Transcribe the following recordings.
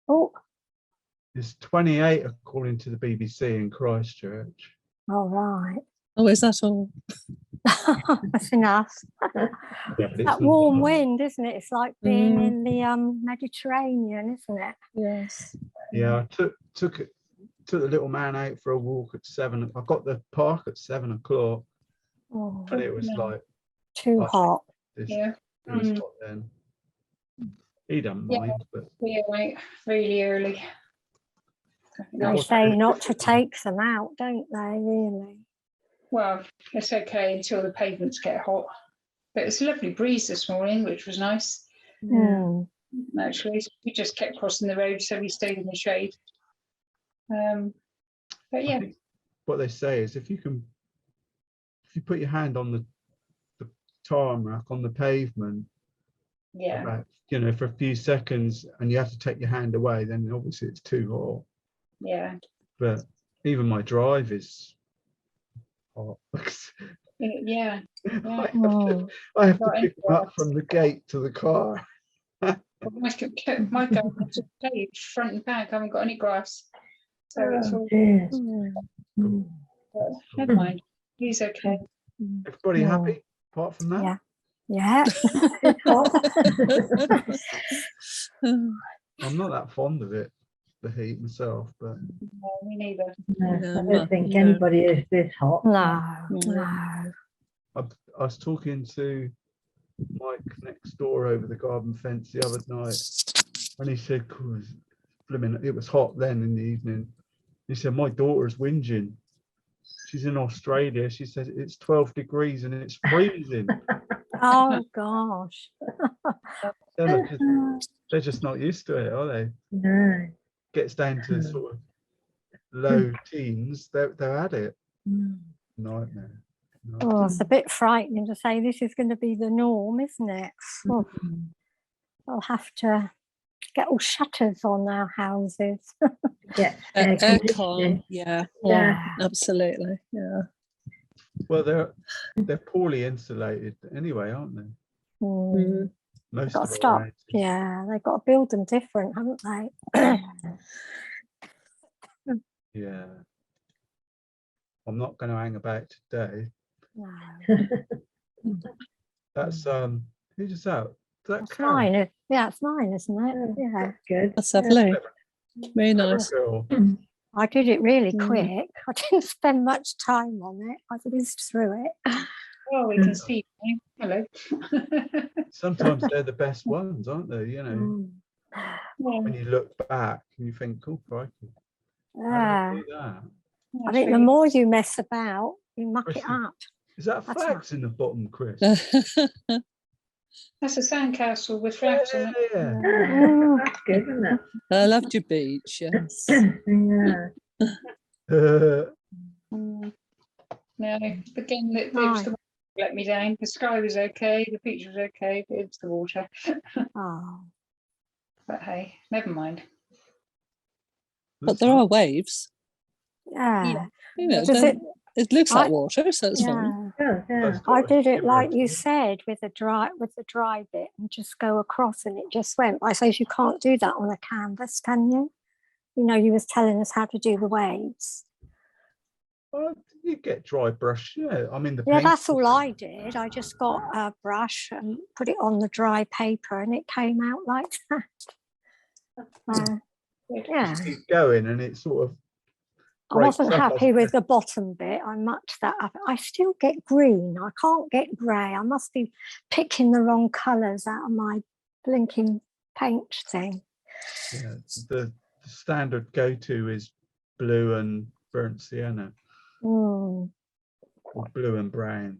Oh, It's 28 according to the BBC in Christchurch. all right. Oh, is that all? That's enough. Yeah, but it's That warm not. wind, isn't it? It's like being in the Mediterranean, isn't it? Yes. Yeah, I took the little man out for a walk at 7. I got the park at 7 o'clock, Oh, and it was like too hot. this. Yeah. It was hot then. He don't Yeah. mind, but Yeah, right, really early. They say not to take them out, don't they, really? Well, it's okay until the pavements get hot. But it's a lovely breeze this morning, which was nice. Mm. Actually, we just kept crossing the road, so we stayed in the shade. But yeah, I think what they say is if you put your hand on the tarmac on the pavement, yeah, about, for a few seconds, and you have to take your hand away, then obviously it's too hot. yeah, But even my drive is hot. yeah. I have to pick them up from the gate to the car. My garden is just paved front and back. I haven't got any grass, so it's all. But never mind. He's okay. Everybody happy apart from that? Yeah. I'm not that fond of it, the heat myself, but No, me neither. No, I don't think anybody is this hot. No. I was talking to Mike next door over the garden fence the other night, and he said, it was hot then in the evening. He said, my daughter's whinging. She's in Australia. She says it's 12 degrees and it's freezing. Oh, gosh. They're just not used to it, are they? No. Gets down to sort of low teens, they're at it. Nightmare. Oh, it's a bit frightening to say this is going to be the norm, isn't it? Oh, I'll have to get all shutters on our houses. Yeah. Aircon. Yeah, absolutely. Yeah. Well, they're poorly insulated anyway, aren't they? Most Got of to our stop. houses. Yeah, they've got to build them different, haven't they? Yeah. I'm not going to hang about today. No. That's who's is that? Is that It's Carol? mine. Yeah, it's mine, isn't it? Yeah. That's good. That's lovely. Very nice. Carol. I did it really quick. I didn't spend much time on it. I whizzed through it. Oh, we can see you. Hello. Sometimes they're the best ones, aren't they? When Yeah. you look back and you think, oh, crikey, how Yeah. did I do that? I think the more you mess about, you muck it Chrissy, up. Is that That's flags in the bottom, Chris? That's a sandcastle with flags on it. Yeah. That's good, isn't it? I loved your beach. Yes. Yeah. No, again, it was the water that let me down. The sky was okay, the beach was okay, but it's the water. Oh. But hey, never mind. But there are waves. Yeah. Does it looks like water, so it's fine. Yeah. I did it like you said with the dry bit and just go across and it just went. I suppose you can't do that on a canvas, can you? You was telling us how to do the waves. Well, you get dry brush, I mean the Yeah, paint. that's all I did. I just got a brush and put it on the dry paper and it came out like that. Yeah. Keep going and it sort of. I wasn't happy with the bottom bit. I mucked that up. I still get green. I can't get grey. I must be picking the wrong colours out of my blinking paint thing. Yeah, the standard go-to is blue and burnt sienna. Or blue and brown.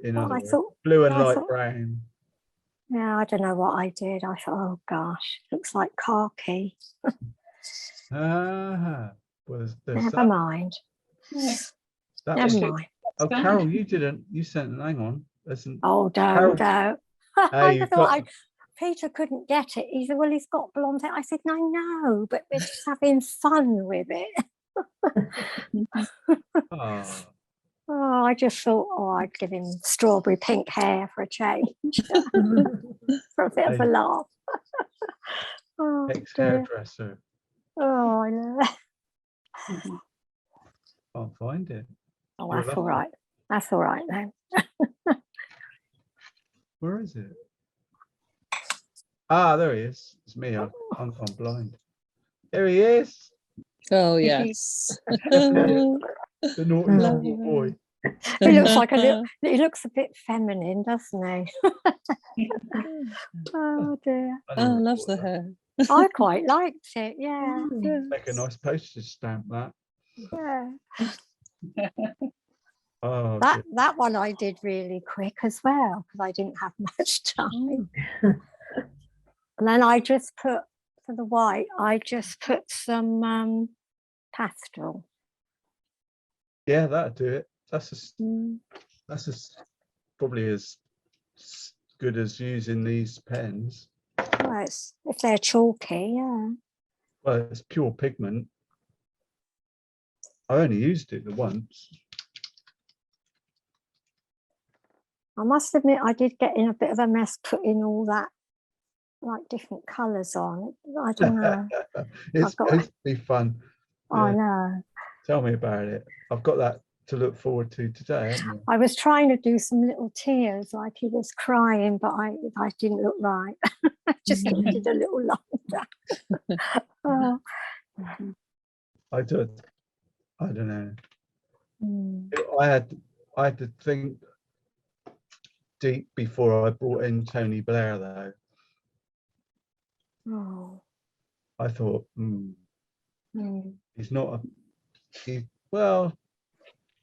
In other words, blue and light brown. Yeah, I don't know what I did. I thought, oh gosh, looks like khaki. Never mind. Never mind. Oh, Carol, you sent, hang on. Oh, don't. I thought Peter couldn't get it. He said, well, he's got blonde hair. I said, no, no, but we're just having fun with it. Oh, I just thought, I'd give him strawberry pink hair for a change. For a bit of a laugh. Oh, dear. Ex-hairdresser. Oh, I know. Can't find it. Oh, You're that's all lucky. right. That's all right then. Where is it? Ah, there he is. It's me. I'm gone blind. There he is. Oh, yes. The naughty Love little boy. He looks like a little. He looks a bit feminine, doesn't he? Oh dear. I Oh, never loves thought the that. hair. I quite liked it. Yeah. Make a nice postage stamp, that. Yeah. Oh, That dear. that one I did really quick as well because I didn't have much time. And then I just put for the white. I just put some pastel. Yeah, that'll do it. That's probably as good as using these pens. Well, if they're chalky, yeah. Well, it's pure pigment. I only used it the once. I must admit I did get in a bit of a mess putting all that like different colours on. I don't know. It's got- supposed to be fun. I Yeah. know. Tell me about it. I've got that to look forward to today, haven't you? I was trying to do some little tears like he was crying, but I didn't look right. I just needed a little longer. Oh. I don't know. Mm. I had to think deep before I brought in Tony Blair, though. Oh. I thought, Mm. he's not well,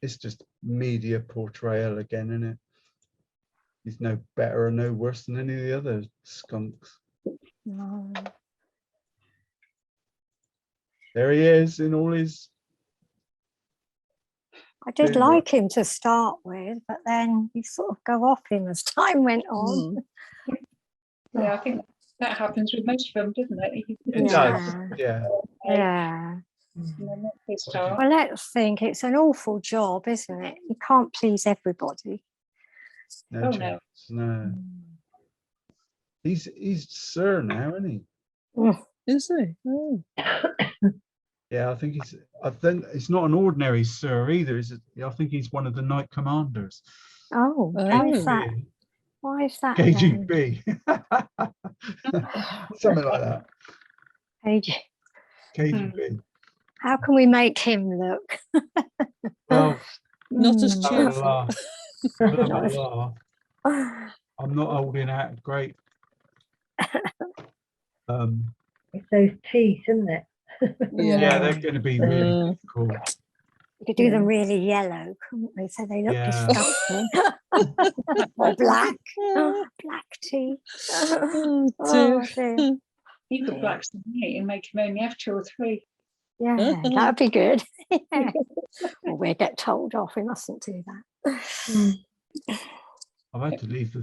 it's just media portrayal again, isn't it? He's no better or no worse than any of the other skunks. No. There he is in all his. I did Yeah. like him to start with, but then you sort of go off him as time went on. Yeah, I think that happens with most films, doesn't it? It does, yeah. Yeah. Well, Well, let's think. It's an awful job, isn't it? You can't please everybody. No Oh, no. chance. No. He's Sir now, isn't he? Is he? Oh. Yeah, I think he's not an ordinary Sir either, is it? I think he's one of the Knight Commanders. Oh, why is that? Why is that? then? KGB. Something like that. KGB. How can we make him look? Well, Not as Mm. cheerful. I'm not holding out great. It's those teeth, isn't it? Yeah, they're going to be really difficult. You could do them really yellow, couldn't we? So they look Yeah. disgusting. Or black. Black teeth. Oh, Oh, dear. dear. You could black some white and make him only have 2 or 3. Yeah, that would be good. Yeah. Well, we'll get told off. We mustn't do that. I've had to leave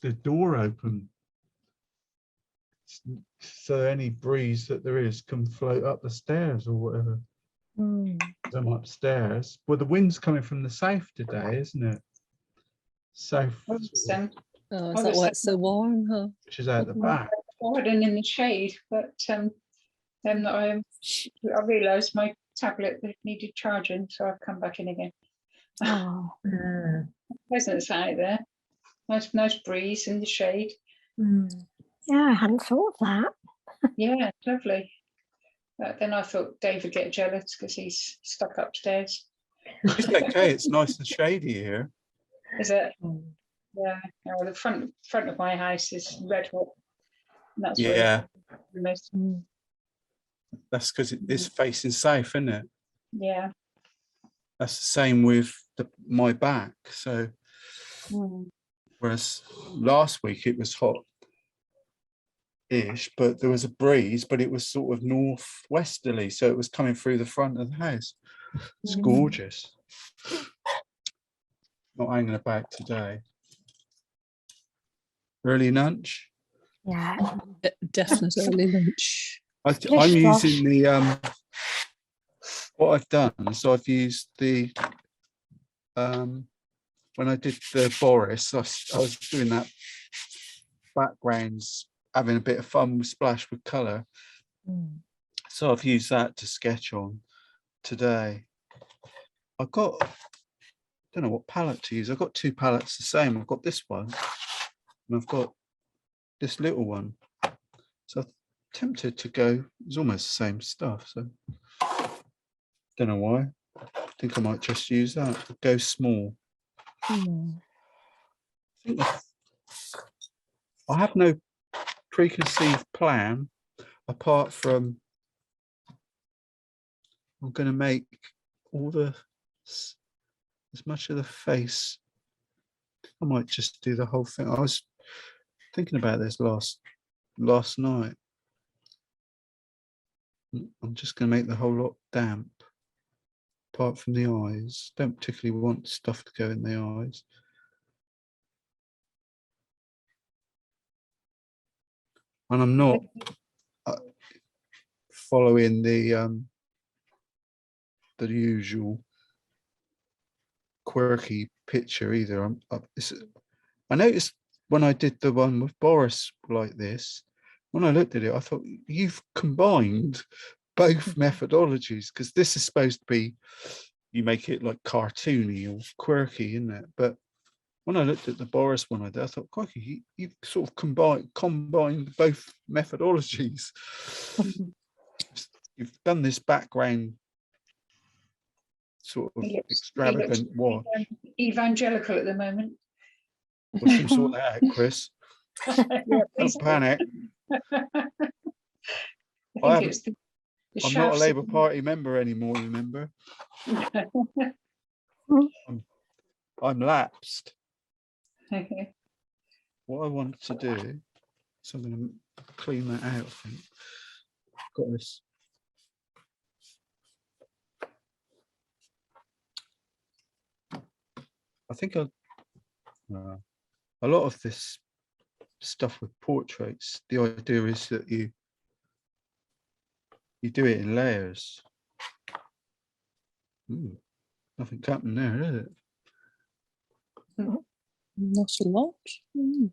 the door open so any breeze that there is can float up the stairs or whatever. I'm upstairs. Well, the wind's coming from the south today, isn't it? South, Oh, is that why it's so warm? Huh? which is out the back. Garden in the shade, but then I realised my tablet needed charging, so I've come back in again. Oh. Pleasant out there. Nice breeze in the shade. Yeah, I hadn't thought of that. Yeah, lovely. But then I thought Dave would get jealous because he's stuck upstairs. It's okay. It's nice and shady here. Is it? Yeah. Well, the front of my house is red hot. And that's where the most. That's because it's facing south, isn't it? Yeah. That's the same with my back. So, whereas last week it was hot-ish, but there was a breeze, but it was sort of northwesterly, so it was coming through the front of the house. It's gorgeous. Not hanging about today. Early lunch. Yeah. Definitely early lunch. I'm using the what I've done. So I've used the when I did the Boris, I was doing that backgrounds having a bit of fun with splash with colour. Mm. So I've used that to sketch on today. I've got, I don't know what palette to use. I've got two palettes the same. I've got this one and I've got this little one. So I'm tempted to go, it's almost the same stuff. So don't know why. I think I might just use that. Go small. Mm. I have no preconceived plan apart from I'm going to make all the, as much of the face. I might just do the whole thing. I was thinking about this last night. I'm just going to make the whole lot damp apart from the eyes. Don't particularly want stuff to go in the eyes. And I'm not following the usual quirky picture either. I noticed when I did the one with Boris like this, when I looked at it, I thought you've combined both methodologies, because this is supposed to be, you make it like cartoony or quirky, isn't it? But when I looked at the Boris one I did, I thought, quirky, you've sort of combined both methodologies. You've done this background sort of extravagant wash. Evangelical at the moment. We should sort that out, Chris. Don't panic. I'm not a Labour Party member anymore, remember? I'm lapsed. What I want to do, so I'm going to clean that out, I think. Got this. I think a lot of this stuff with portraits, the idea is that you do it in layers. Ooh, nothing happened there, is it? Not a lot. Mm.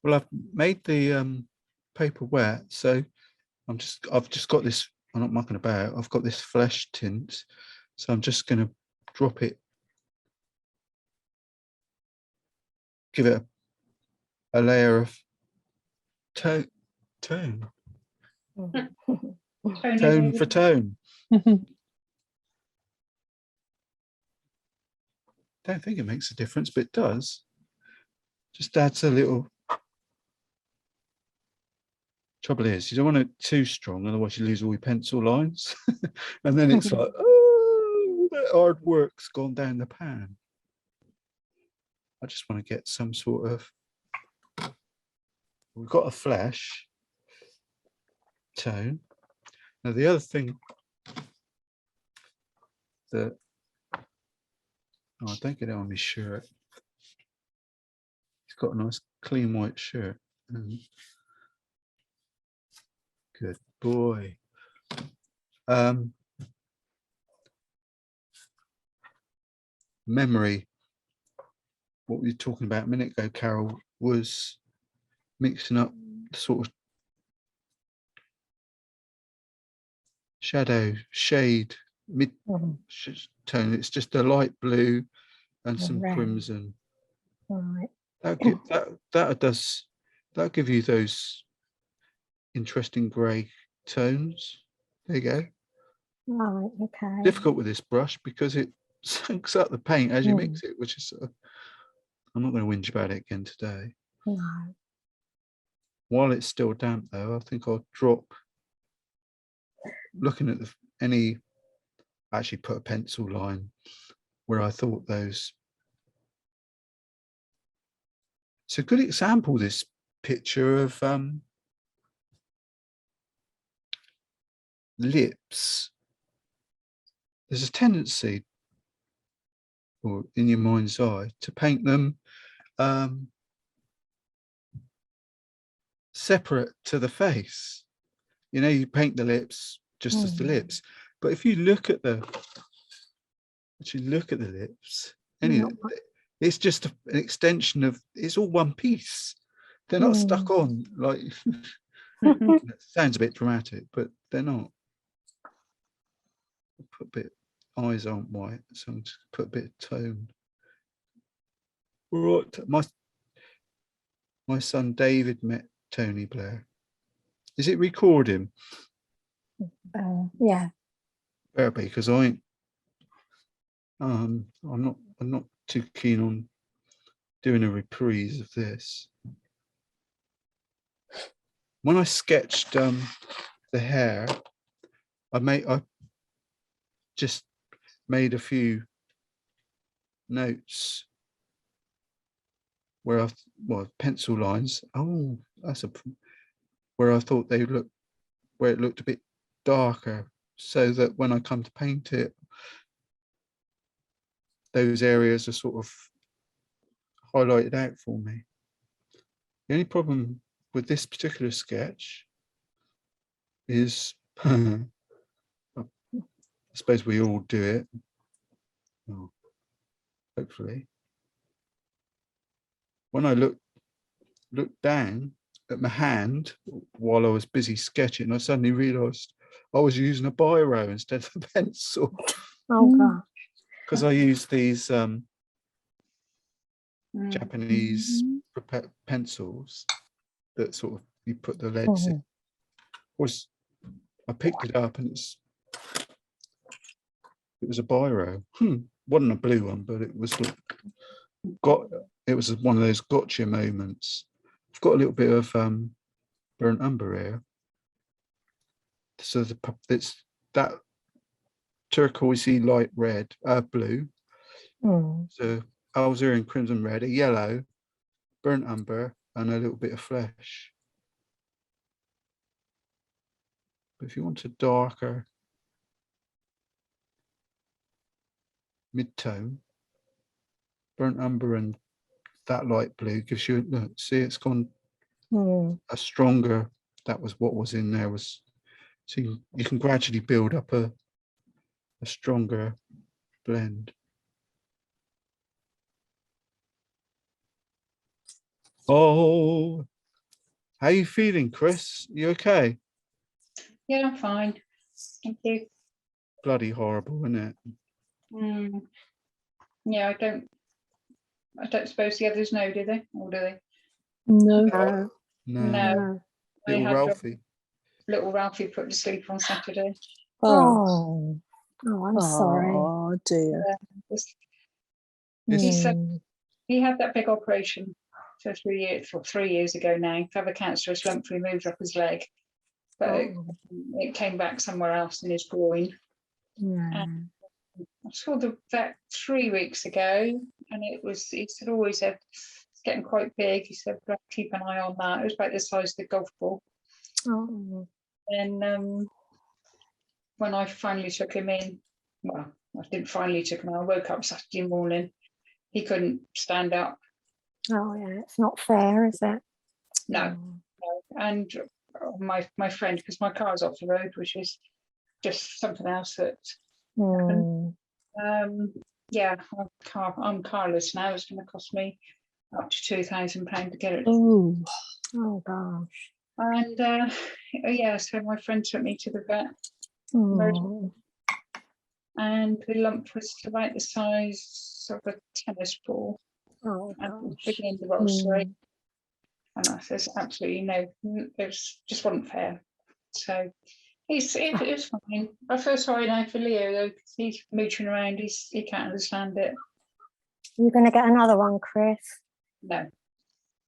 Well, I've made the paper wet, so I've just got this. I'm not mucking about. I've got this flesh tint, so I'm just going to drop it, give it a layer of tone for tone. Don't think it makes a difference, but it does. Just adds a little. Trouble is, you don't want it too strong, otherwise you lose all your pencil lines. And then it's like, oh, that hard work's gone down the pan. I just want to get some sort of, we've got a flesh tone. Now the other thing that, oh, don't get it on my shirt. He's got a nice clean white shirt. Good boy. Memory. What we were talking about a minute ago, Carol, was mixing up sort of shadow, shade, mid tone. It's just a light blue and some crimson. Right. That'll give you those interesting grey tones. There you go. Right, okay. Difficult with this brush because it soaks up the paint as you mix it, which is I'm not going to whinge about it again today. No. While it's still damp though, I think I'll drop, looking at actually put a pencil line where I thought those. It's a good example, this picture of lips. There's a tendency, or in your mind's eye, to paint them separate to the face. You know, you paint the lips just as the lips, but if you look at the lips, it's just an extension of, it's all one piece. they're not stuck on, like, it sounds a bit dramatic, but they're not. Put a bit, eyes aren't white, so I'm just put a bit of tone. Right, my son David met Tony Blair. Is it recording? Yeah. Better be, because I'm not too keen on doing a reprise of this. When I sketched the hair, I just made a few notes where pencil lines. Oh, where I thought they looked, where it looked a bit darker, so that when I come to paint it, those areas are sort of highlighted out for me. The only problem with this particular sketch is, I suppose we all do it, well, hopefully. When I looked down at my hand while I was busy sketching, I suddenly realised I was using a biro instead of a pencil. Oh God. Because I used these Japanese pencils that sort of, you put the leads in. I picked it up and it was a biro. Wasn't a blue one, but it was it was one of those gotcha moments. I've got a little bit of burnt umber here. So it's that turquoisey light red, blue. So alizarin crimson red, a yellow, burnt umber, and a little bit of flesh. But if you want a darker mid-tone, burnt umber and that light blue gives you, look, see, it's gone a stronger, that was what was in there, was, so you can gradually build up a stronger blend. Oh, how are you feeling, Chris? You okay? Yeah, I'm fine. Thank you. Bloody horrible, isn't it? Yeah, I don't suppose the others know, do they? Or do they? No. No. I Little had Ralphie. little Ralphie put to sleep on Saturday. Oh, I'm sorry. oh dear. He said he had that big operation for 3 years ago now, to have a cancerous lump removed up his leg, but it came back somewhere else in his groin. And I saw the vet 3 weeks ago, and he said, he said it's getting quite big. He said, keep an eye on that. It was about the size of the golf ball. And when I finally took him in, well, I didn't finally took him in, I woke up Saturday morning, he couldn't stand up. Oh yeah, it's not fair, is it? No. And my friend, because my car's off the road, which is just something else that happened. Yeah, I'm carless now. It's going to cost me up to £2,000 to get it. Oh gosh. And yeah, so my friend took me to the vet, and the lump was about the size of a tennis ball. And beginning to roll straight. And I says, absolutely no, it just wasn't fair. So it was fine. I feel sorry now for Leo though, because he's mooching around. He can't understand it. You're going to get another one, Chris? No.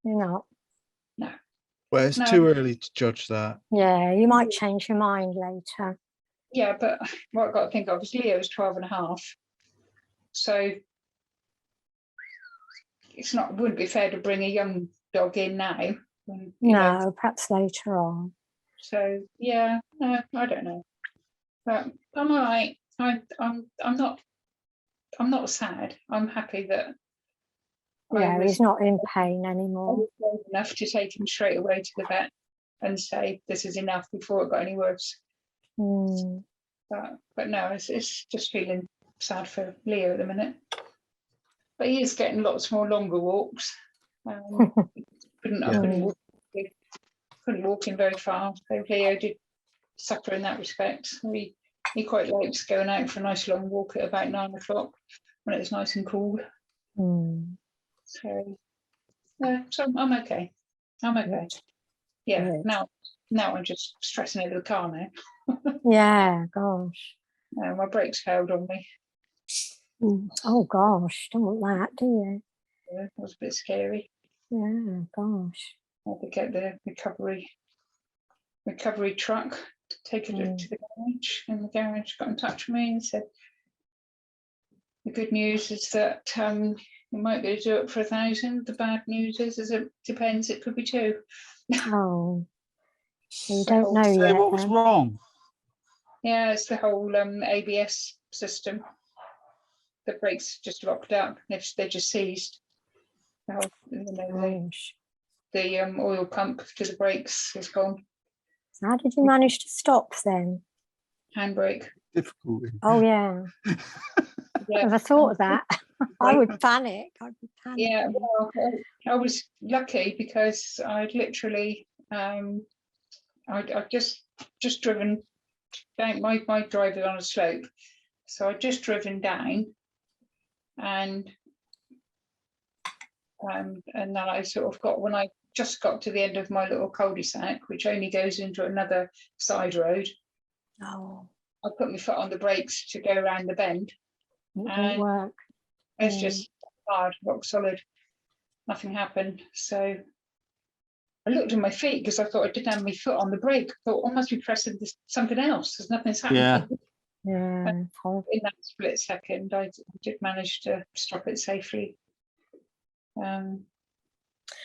You're not? No. Well, it's too early to judge that. Yeah, you might change your mind later. Yeah, but what I've got to think of is Leo's 12 and a half. So wouldn't be fair to bring a young dog in now. No, perhaps later on. So yeah, no, I don't know. But I'm all right. I'm not sad. I'm happy that he's not in pain I anymore. was brave enough to take him straight away to the vet and say this is enough before it got any worse. But no, it's just feeling sad for Leo at the minute. But he is getting lots more longer walks. I couldn't walk couldn't walk him very far. So Leo did suffer in that respect. He quite likes going out for a nice long walk at about 9 o'clock when it's nice and cool. Mm. So yeah, so I'm okay. I'm okay. Yeah. Good. Now I'm just stressing over the car now. Yeah, gosh. My brakes failed on me. Mm. Oh gosh, don't want that, do you? Yeah, it was a bit scary. Yeah, gosh. I had to get the recovery truck to take it to the garage, and the garage got in touch with me and said the good news is that you might be able to do it for 1,000. The bad news is it depends, it could be 2. Oh, so you The don't whole- know Say yet. what was Then. wrong? Yeah, it's the whole ABS system. The brakes just locked up. They just seized. The whole, Gosh. the oil pump to the brakes is gone. So how did you manage to stop then? Handbrake. Difficulty. Oh yeah, Yeah. never thought of that. I would panic. I'd be panicking. Yeah, well, I was lucky because I'd literally, I'd just driven down. My drive is on a slope, so I'd just driven down, and then I sort of got, when I just got to the end of my little cul-de-sac, which only goes into another side road, Oh, I put my foot on the brakes to go around the bend. it didn't And work. it's just hard, rock solid. Nothing happened. So I looked at my feet because I thought I didn't have my foot on the brake. I thought, I must be pressing something else because nothing's happening. Yeah, it's horrible. In that split second, I did manage to stop it safely. I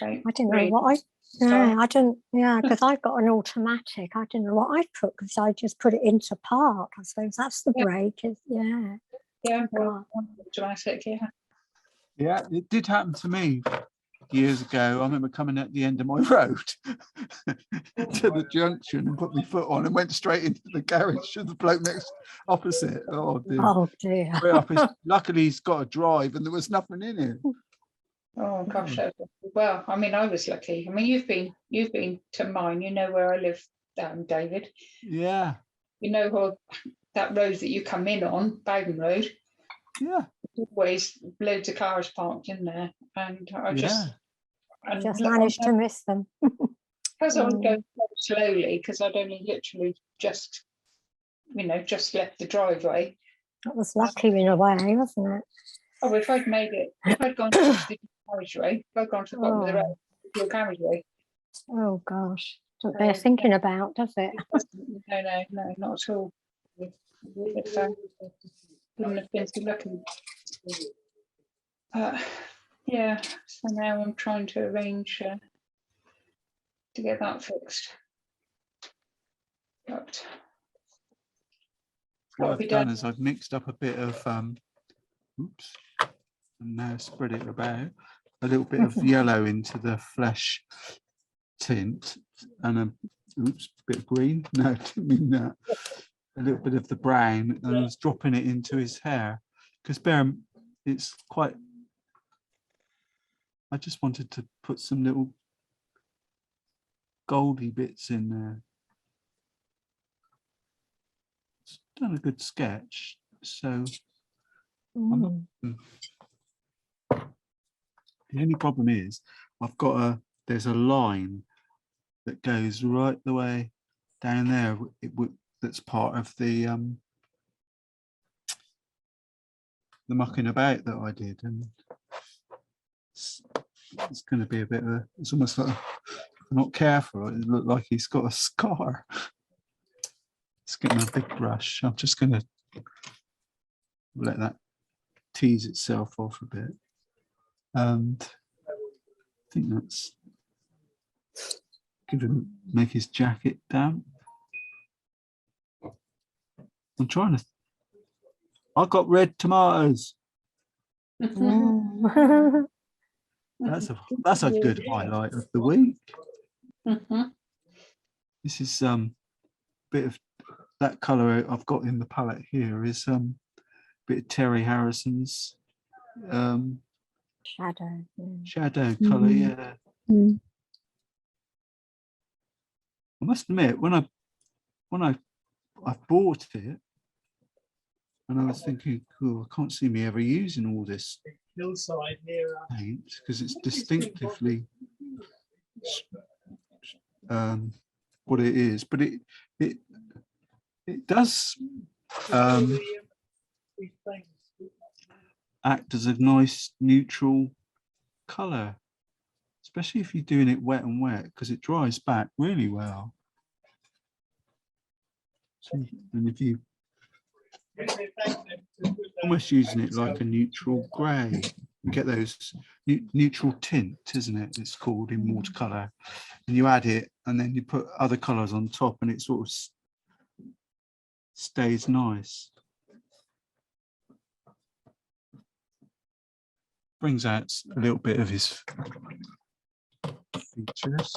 didn't know what I. Yeah, I didn't. Yeah, because I've got an automatic. I didn't know what I put because I just put it into park. I suppose that's the brake. Yeah. Yeah, Oh, well, automatic, yeah. Yeah, it did happen to me years ago. I remember coming at the end of my road to the junction and put my foot on and went straight into the garage of the bloke next opposite. Oh dear. Oh dear. Way up luckily he's got a drive and there was nothing in it. Oh gosh, well, I mean, I was lucky. I mean, you've been to mine. You know where I live, David. Yeah. You know how that road that you come in on, Bowden Road. Yeah. Always loads of cars parked in there, and I just Managed to miss them. because I was going slowly because I'd only literally just left the driveway. That was lucky in a way, wasn't it? Oh, if I'd made it, if I'd gone to the carriageway, if I'd gone to the bottom of the road, your carriageway. Oh gosh, don't bear thinking about, does it? No, not at all. Wouldn't have been too lucky. Yeah, so now I'm trying to arrange to get that fixed. But What I've done is I've mixed up a bit of oops, and now spread it about a little bit of yellow into the flesh tint and a bit of green. No, I didn't mean that. A little bit of the brown, and I was dropping it into his hair because it's quite. I just wanted to put some little goldy bits in there. It's done a good sketch, so. The only problem is there's a line that goes right the way down there. That's part of the mucking about that I did, and it's going to be a bit of it's almost like not careful. It looked like he's got a scar. It's getting a big brush. I'm just going to let that tease itself off a bit. And I think that's make his jacket damp. I'm trying to. I got red tomatoes. That's a good highlight of the week. This is bit of that colour I've got in the palette here is bit of Terry Harrison's shadow colour, yeah. must admit, when I bought it, and I was thinking, cool, I can't see me ever using all this paint because it's distinctively what it is, but it does act as a nice neutral color, especially if you're doing it wet and wet, because it dries back really well. So, and if you almost using it like a neutral grey, you get those neutral tint, isn't it? It's called in watercolor, and you add it, and then you put other colors on top, and it sort of stays nice. Brings out a little bit of his features.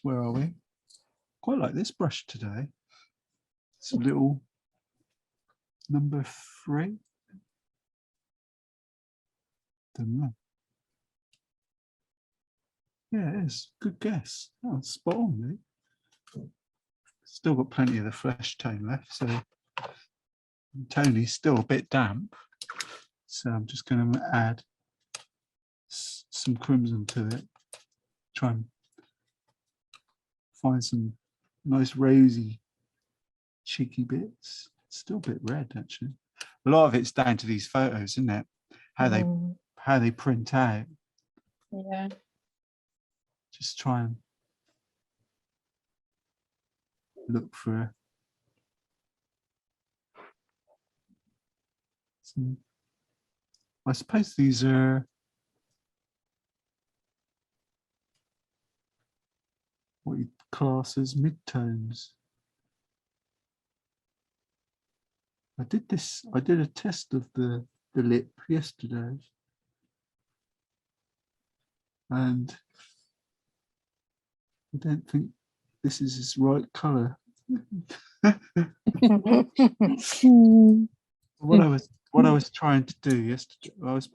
Where are we? Quite like this brush today. It's a little number 3. Don't know. Yeah, it is. Good guess. Oh, spot on, really. Still got plenty of the flesh tone left, so Tony's still a bit damp. So I'm just going to add some crimson to it. Try and find some nice rosy, cheeky bits. It's still a bit red, actually. A lot of it's down to these photos, isn't it? How they print out. Yeah. Just try and look for some. I suppose these are what you class as midtones. I did a test of the lip yesterday, and I don't think this is his right colour. What I was trying to do yesterday, I was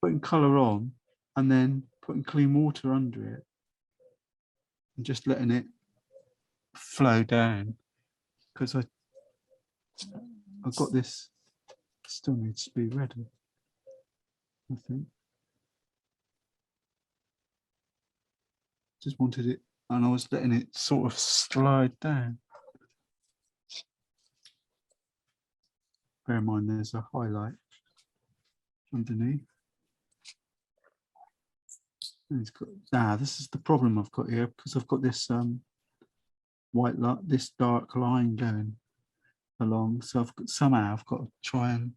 putting colour on and then putting clean water under it and just letting it flow down, because I've got this, still needs to be ready, I think. Just wanted it, and I was letting it sort of slide down. Bear in mind there's a highlight underneath. And it's got, this is the problem I've got here, because I've got this white light, this dark line going along, so somehow I've got to try and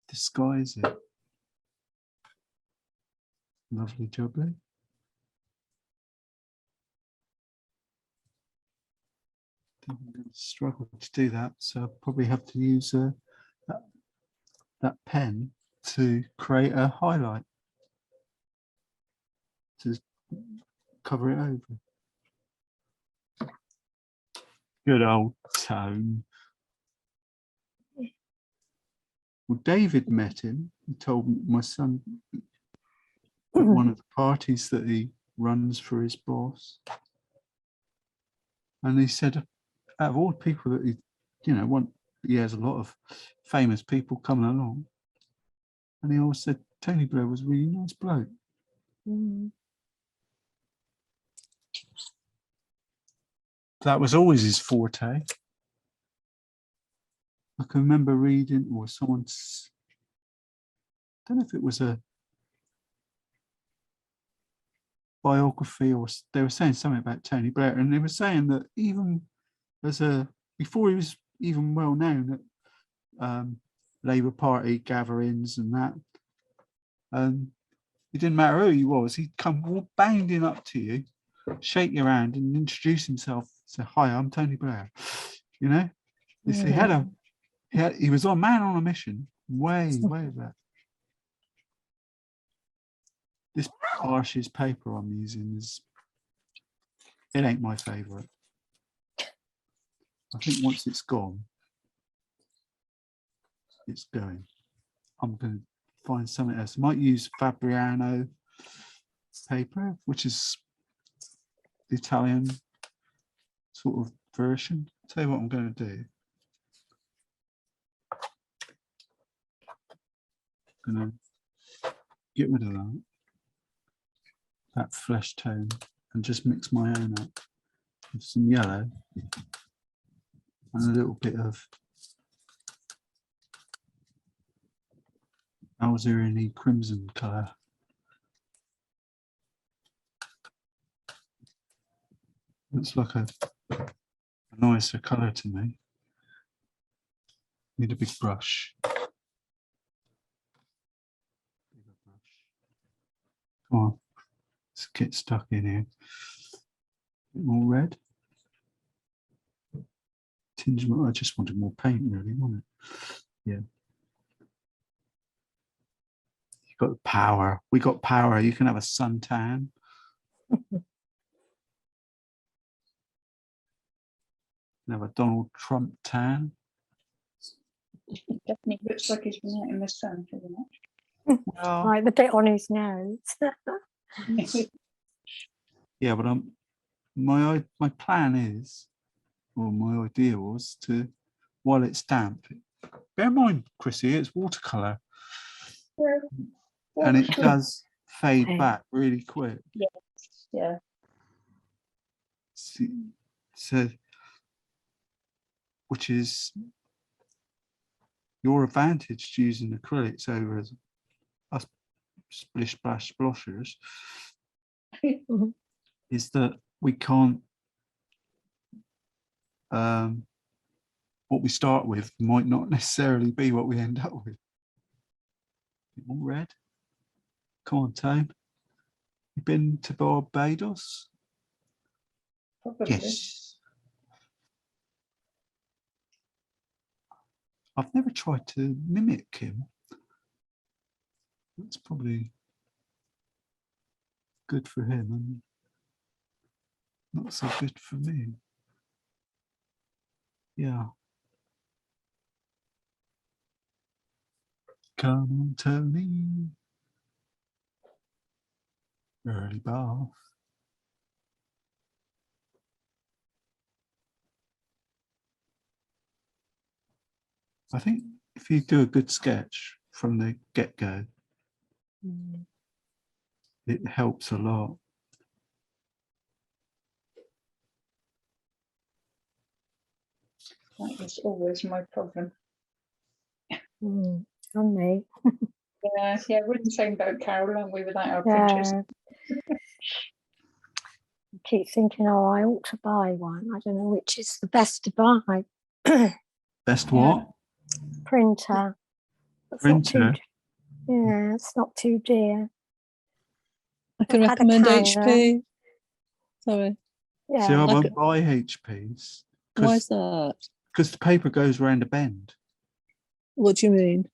disguise it. Lovely jubbly. I'm going to struggle to do that, so I'll probably have to use that pen to create a highlight to cover it over. Good old Tone. Well, David met him. He told my son at one of the parties that he runs for his boss, and he said, out of all the people that he has a lot of famous people coming along, and he always said Tony Blair was a really nice bloke. That was always his forte. I can remember reading, or someone's, I don't know if it was a biography, or they were saying something about Tony Blair, and they were saying that even before he was even well known at Labour Party gatherings and that, it didn't matter who he was, he'd come bounding up to you, shake your hand and introduce himself, say, "Hi, I'm Tony Blair." You know, he was a man on a mission, way back. This Arsh's paper I'm using it ain't my favourite. I think once it's gone, it's going. I'm going to find something else. I might use Fabriano, paper, which is the Italian sort of version. I'll tell you what I'm going to do. I'm going to get rid of that flesh tone and just mix my own up with some yellow and a little bit of alizarin crimson colour. Looks like a nicer colour to me. Need a big brush. Come on, let's get stuck in here. A bit more red. Tinge, I just wanted more paint, really, wasn't it? Yeah. You got the power. We got power. You can have a suntan. Have a Donald Trump tan. Definitely looks like he's been out in the sun, doesn't it? Well, Like the bit on his nose. yeah, but my plan is, or my idea was to, while it's damp, bear in mind, Chrissy, it's watercolor, and it does fade back really quick. Yes, yeah. So, which is your advantage to using acrylics over us splish splash sploshers, is that we can't, what we start with might not necessarily be what we end up with. All red. Come on, Tone. You been to Barbados? Probably. Yes. I've never tried to mimic him. That's probably good for him and not so good for me. Yeah. Come on, Tony. Early bath. I think if you do a good sketch from the get-go, it helps a lot. That is always my problem. And me. Yeah, we're in the same boat, Carol, aren't we, without our Yeah. printers? I keep thinking, oh, I ought to buy one. I don't know which is the best to buy. Best what? Printer. It's not too, Printer? yeah, it's not too dear. I can I've had a recommend Canon. HP. Sorry. Yeah. See, I I won't could- buy HPs Why is that? because the paper goes around a bend. What do you mean?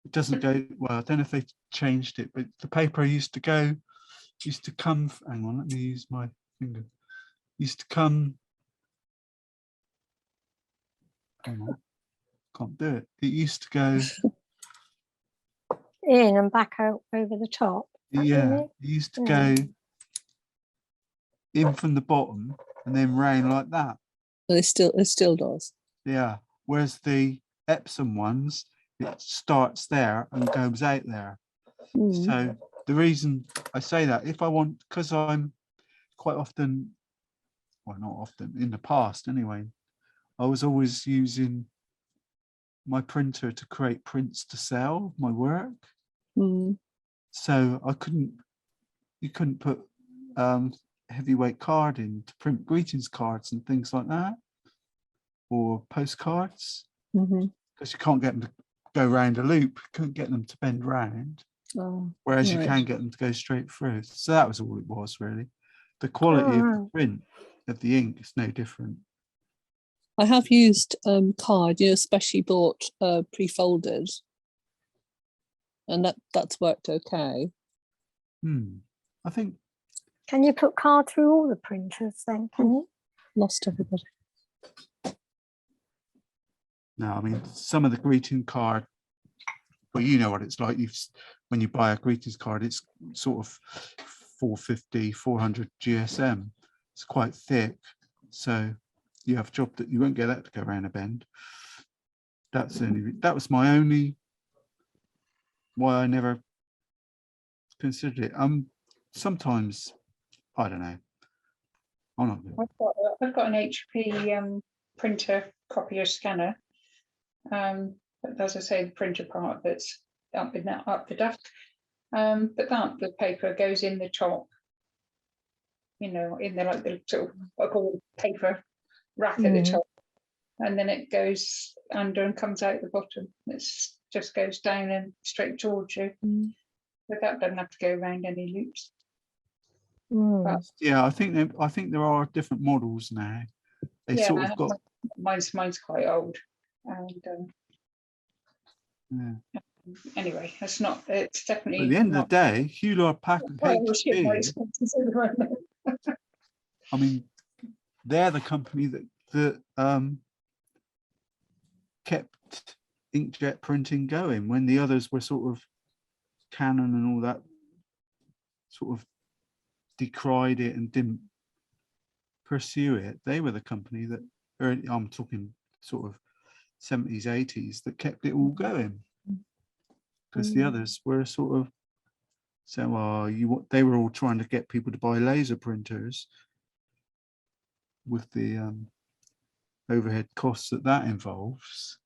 It doesn't go, well, I don't know if they changed it, but the paper used to come, hang on, let me use my finger. Used to come, hang on, can't do it. It used to go, In and back out over the top. yeah, it used to go in from the bottom and then round like that. Well, it still does. Yeah, whereas the Epsom ones, it starts there and goes out there. So the reason I say that, if I want, because I'm quite often, well, not often, in the past anyway, I was always using my printer to create prints to sell my work. So you couldn't put heavyweight card in to print greetings cards and things like that, or postcards, because you can't get them to go round a loop, you couldn't get them to bend round. Whereas you can get them to go straight through. So that was all it was, really. The quality of the print of the ink is no different. I have used card, especially bought pre-folded, and that's worked okay. I think. Can you put card through all the printers then? Can you? Lost everybody. No, I mean, some of the greeting card, well, you know what it's like. When you buy a greetings card, it's sort of 450, 400 GSM. It's quite thick, so you have a job that you won't get that to go around a bend. That was my only why I never considered it. Sometimes I don't know. I'm not. I've got an HP printer copier scanner. But as I say, the printer part that's up the desk. But the paper goes in the top, in the like the sort of paper rack at the top, and then it goes under and comes out the bottom. It just goes down and straight towards you. But that doesn't have to go around any loops. But, yeah, I think there are different models now. They sort of got. Mine's quite old, and anyway, it's definitely. At the end of the day, Hewlett Packard HP. I mean, they're the company that kept inkjet printing going when the others were sort of Canon and all that sort of decried it and didn't pursue it. They were the company that, I'm talking sort of 70s, 80s, that kept it all going, because the others were sort of they were all trying to get people to buy laser printers with the overhead costs that involves.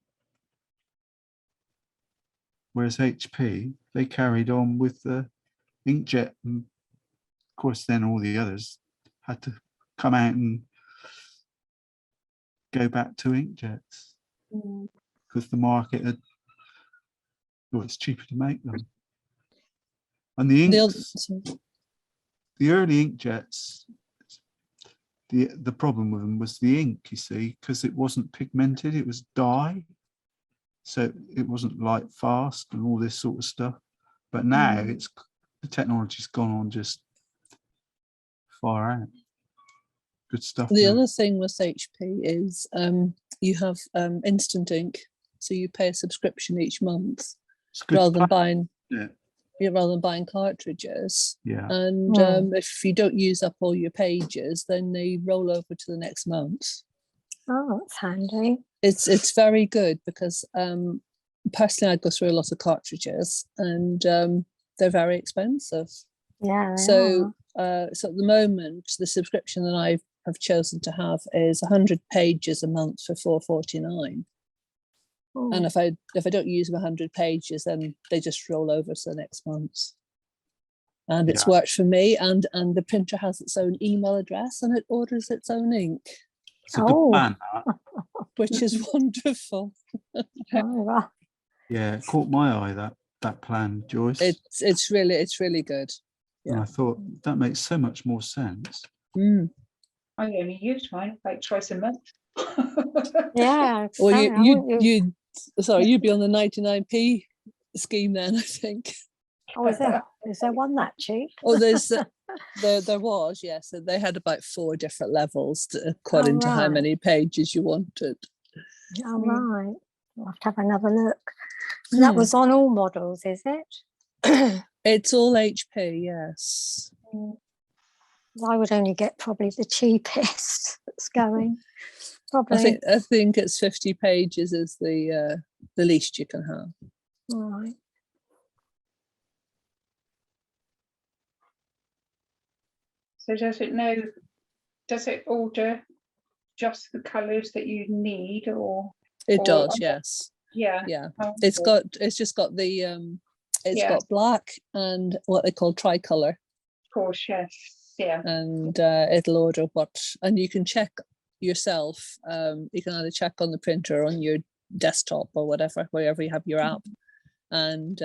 Whereas HP, they carried on with the inkjet, and of course then all the others had to come out and go back to inkjets because the market had, it's cheaper to make them. And the early inkjets, the problem with them was the ink, you see, because it wasn't pigmented, it was dye. So it wasn't light fast and all this sort of stuff. But now the technology's gone on just far out. Good stuff. The other thing with HP is you have instant ink, so you pay a subscription each month rather than buying cartridges. Yeah. And if you don't use up all your pages, then they roll over to the next month. Oh, that's handy. It's very good because personally I go through a lot of cartridges and they're very expensive. Yeah. So at the moment the subscription that I have chosen to have is 100 pages a month for $4.49. And if I don't use 100 pages, then they just roll over to the next month. And it's worked for me, and the printer has its own email address and it orders its own ink. It's a good plan, which is wonderful. Yeah, it caught my eye, that plan, Joyce. It's really good. Yeah. And I thought that makes so much more sense. I only use mine like twice a month. Yeah. Well, you'd be on the 99p scheme then, I think. Oh, is there one that cheap? Oh, there was, yes. They had about 4 different levels according to how many pages you wanted. Oh, right. I'll have to have another look. So that was on all models, is it? It's all HP, yes. I would only get probably the cheapest that's going. Probably. I think it's 50 pages is the least you can have. All right. So does it order just the colours that you need, or? It does, yes. Yeah. It's just got the got black and what they call tricolor. Of course, yes. Yeah. And it'll order and you can check yourself. You can either check on the printer or on your desktop or whatever, wherever you have your app. And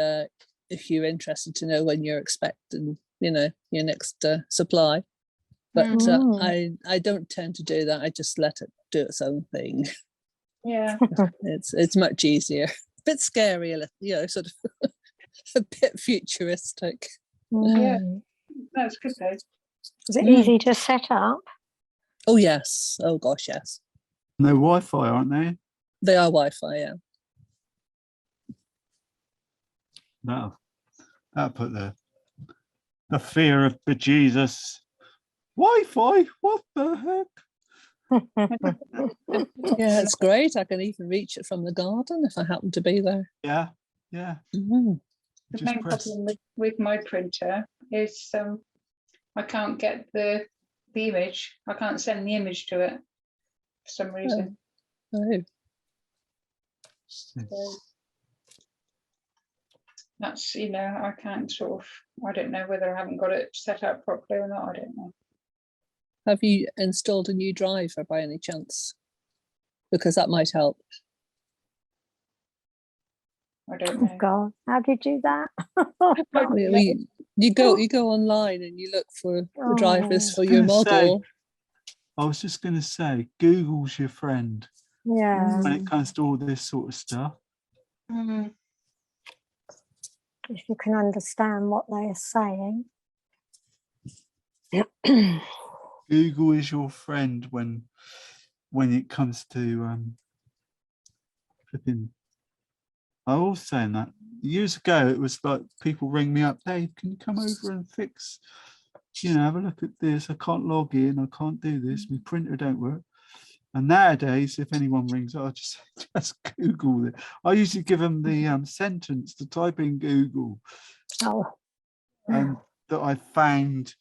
if you're interested to know when you're expecting, your next supply. But I don't tend to do that. I just let it do its own thing. Yeah. It's much easier. A bit scary, sort of a bit futuristic. Yeah. That's good though. Is it easy to set up? Oh yes. Oh gosh, yes. No Wi-Fi, aren't they? They are Wi-Fi, yeah. That'll put the the fear of bejesus. Wi-Fi, what the heck? Yeah, it's great. I can even reach it from the garden if I happen to be there. Yeah. Mhm. The Just main press. problem with my printer is I can't get the image. I can't send the image to it for some reason. Oh, So that's, I can't I don't know whether I haven't got it set up properly or not. I don't know. have you installed a new driver by any chance? Because that might help. I don't Oh know. God, how did you do that? You go online and you look for the drivers Oh, for your Gonna say, model. I was just going to say, Google's your friend yeah. when it comes to all this sort of stuff. Mm. If you can understand what they are saying. Google is your friend when it comes to flipping. I was saying that years ago. It was like people ring me up, Dave, can you come over and fix? Have a look at this. I can't log in. I can't do this. My printer don't work. And nowadays, if anyone rings, I'll just Google it. I usually give them the sentence to type in Google, Oh, and that I found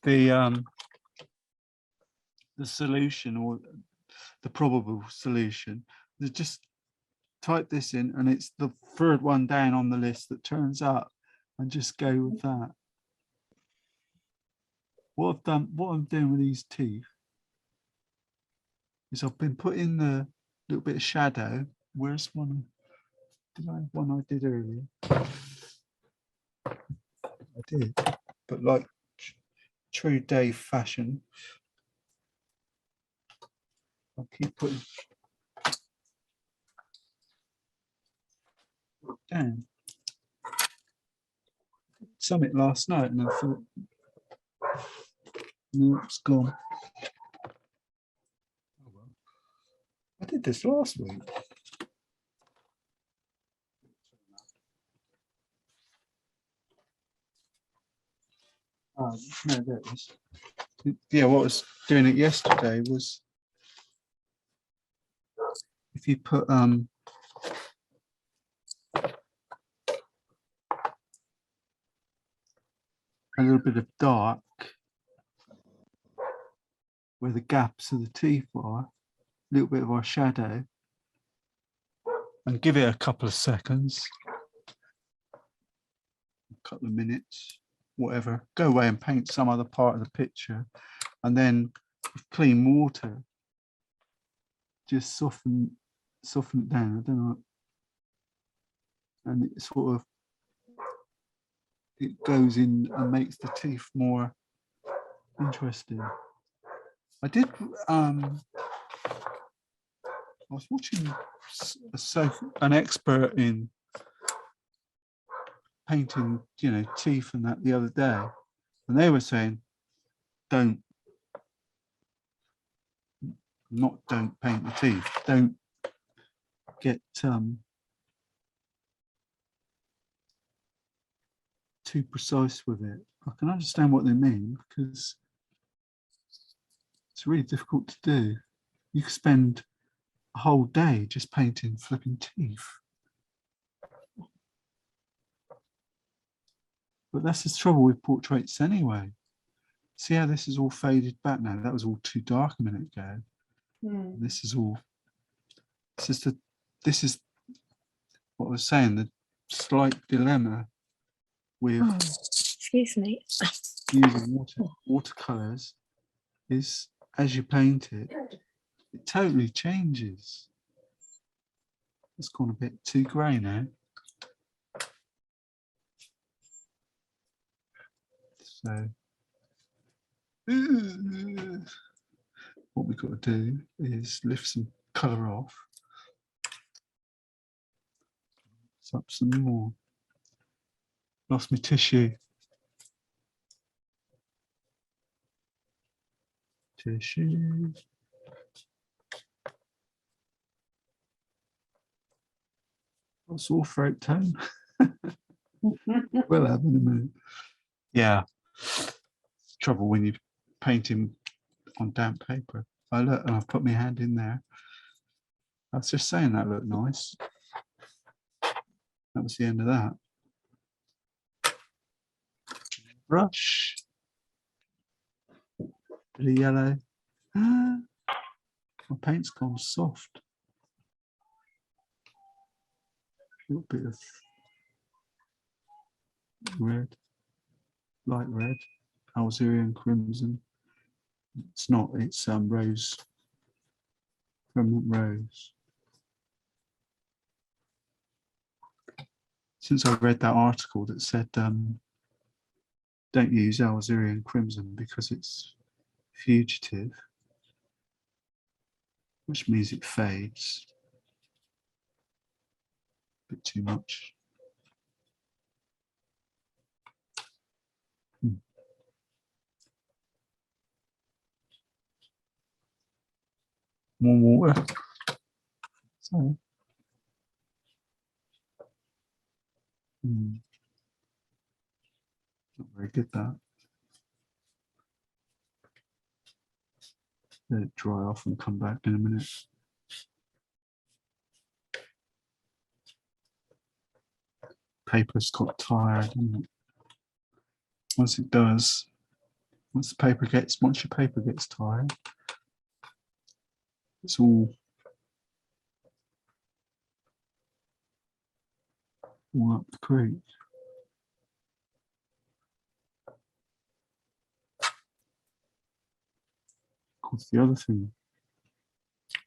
the solution or the probable solution. They just type this in, and it's the third one down on the list that turns up, and just go with that. What I'm doing with these teeth is I've been putting the little bit of shadow. Where's one? Did I have one I did earlier? I did, but like true Dave fashion, I'll keep putting down. Something last night, and I thought, no, it's gone. Oh, well. I did this last week. Oh, no, there it is. Yeah, what was doing it yesterday was if you put a little bit of dark where the gaps of the teeth are, a little bit of our shadow, and give it a couple of seconds, a couple of minutes, whatever, go away and paint some other part of the picture, and then with clean water just soften it down. I don't know, and it sort of goes in and makes the teeth more interesting. I did I was watching an expert in painting, teeth and that the other day, and they were saying don't paint the teeth, don't get too precise with it. I can understand what they mean, because it's really difficult to do. You could spend a whole day just painting flipping teeth. But that's the trouble with portraits anyway. See how this is all faded back now? That was all too dark a minute ago. Mm. This is what I was saying, the slight dilemma with excuse me. using watercolors is, as you paint it, it totally changes. It's gone a bit too grey now. So what we've got to do is lift some colour off. Up some more. Lost my tissue. Tissue. Sore throat tone. We'll have in a minute. Yeah. Trouble when you're painting on damp paper. I look, and I've put my hand in there. I was just saying that looked nice. That was the end of that. Brush. Bit of yellow. My paint's gone soft. A little bit of red, light red, Algerian crimson. It's not, it's rose, remnant rose. Since I read that article that said don't use Algerian crimson because it's fugitive, which means it fades a bit too much. More water. So, not very good that. Let it dry off and come back in a minute. Paper's got tired, hasn't it? Once it does, once your paper gets tired, it's all up the creek. Of course, the other thing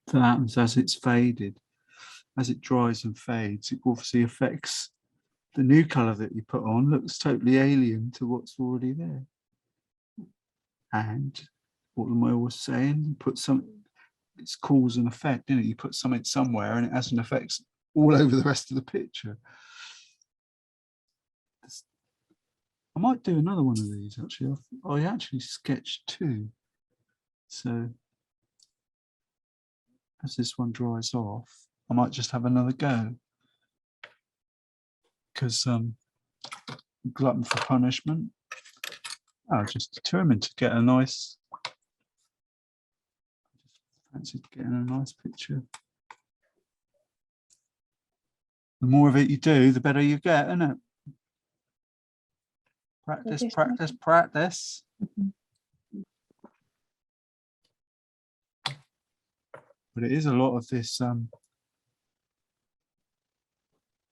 that happens as it's faded, as it dries and fades, it obviously affects the new colour that you put on. Looks totally alien to what's already there. And what am I always saying? You put some, it's cause and effect, isn't it? You put something somewhere and it has an effect all over the rest of the picture. I might do another one of these actually. I actually sketched two. So as this one dries off, I might just have another go. Because glutton for punishment. I was just determined to get a nice, fancied getting a nice picture. The more of it you do, the better you get, isn't it? Practice, practice, practice. But it is a lot of this,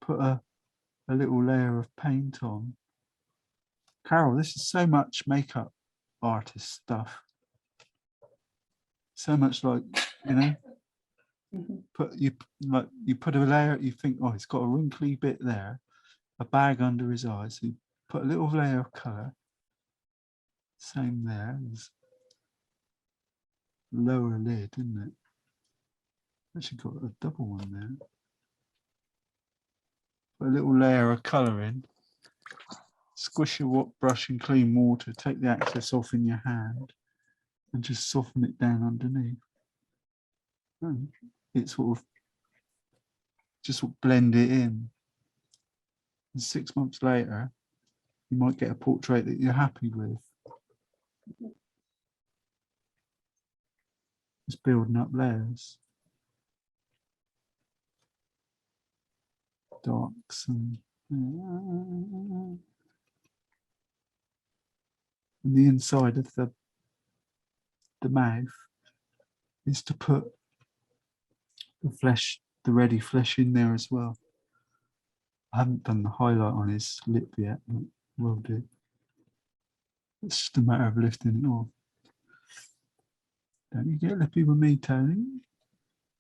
put a little layer of paint on. Carol, this is so much makeup artist stuff. So much like, you know, you put a layer, you think, oh, it's got a wrinkly bit there, a bag under his eyes. So you put a little layer of colour. Same there. There's lower lid, isn't it? Actually got a double one there. Put a little layer of colour in. Squish your brush in clean water. Take the excess off in your hand and just soften it down underneath. And it sort of just blend it in. And 6 months later, you might get a portrait that you're happy with. Just building up layers. Darks and the inside of the mouth is to put the flesh, the ready flesh in there as well. I haven't done the highlight on his lip yet, but will do. It's just a matter of lifting it off. Don't you get lippy with me, Tony?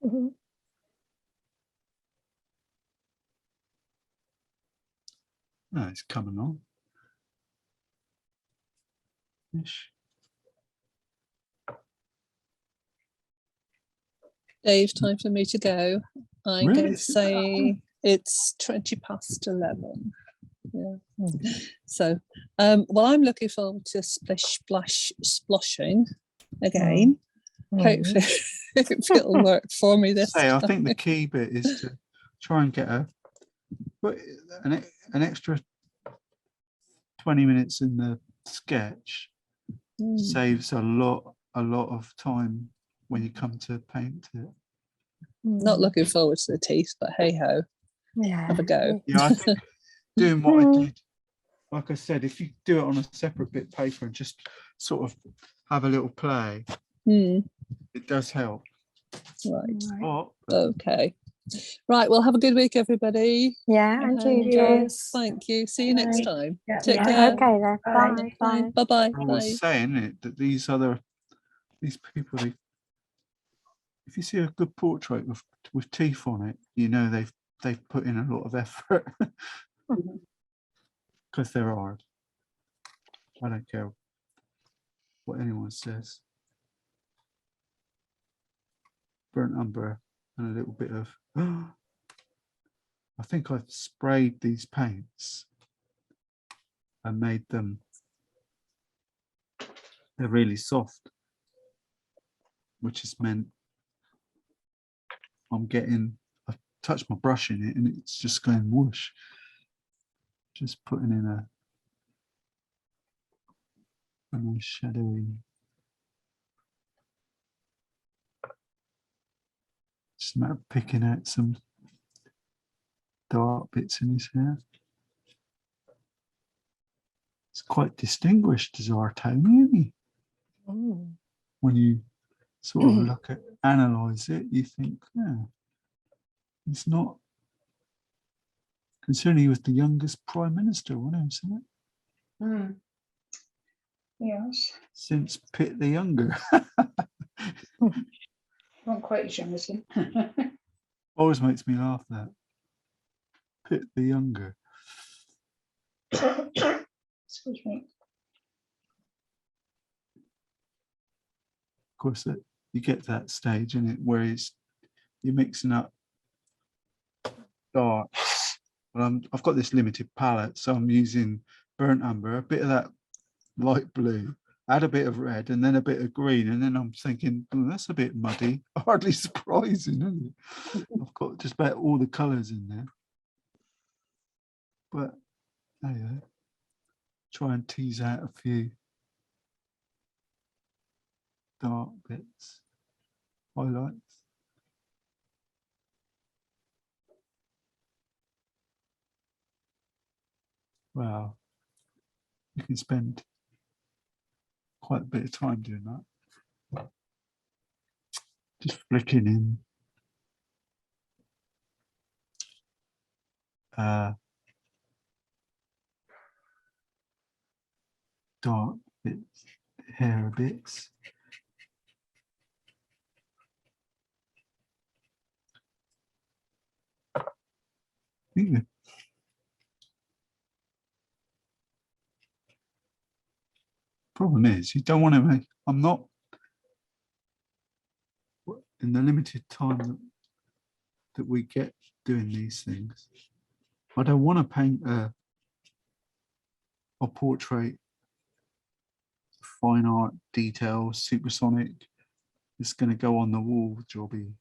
Mm-hmm. No, it's coming on. Ish. Dave, time for me to go. I'm Really? going to say it's 11. Yeah. So, well, I'm looking forward to splashing again. Hopefully, it'll work for me this time. I think the key bit is to try and get an extra 20 minutes in the sketch saves a lot of time when you come to paint it. Not looking forward to the teeth, but hey ho, have a go. Yeah, I think doing what I did, like I said, if you do it on a separate bit of paper and just sort of have a little play, it does help. Right. Oh, Okay. Right. Well, have a good week, everybody. Yeah, and you. Yes. Thank you. See you next time. Yeah. Take Yeah, care. okay then. Bye. Bye. Bye bye. I was saying it that these people, if you see a good portrait with teeth on it, you know they've put in a lot of effort because they're hard. I don't care what anyone says. Burnt umber and a little bit of. I think I've sprayed these paints and made them. They're really soft, which has meant I touch my brush in it and it's just going whoosh. Just putting in a nice shadowy. Just a matter of picking out some dark bits in his hair. It's quite distinguished as our tone, isn't he? When you sort of look at, analyse it, you think, yeah, it's not. Considering he was the youngest prime minister, wasn't he? Yes. Since Pitt the Younger. Not quite as young as him. Always makes me laugh, that. Pitt the Younger. Excuse me. Of course, you get to that stage in it where you're mixing up darks. Well, I've got this limited palette, so I'm using burnt umber, a bit of that light blue, add a bit of red, and then a bit of green, and then I'm thinking, oh, that's a bit muddy. Hardly surprising, isn't it? I've got just about all the colours in there, but there you go. Try and tease out a few dark bits, highlights. Wow, you can spend quite a bit of time doing that. Just flicking in dark bits, hair bits. Yeah. Problem is, you don't want to make. I'm not in the limited time that we get doing these things. I don't want to paint a portrait, fine art, details, supersonic. It's going to go on the wall jobby.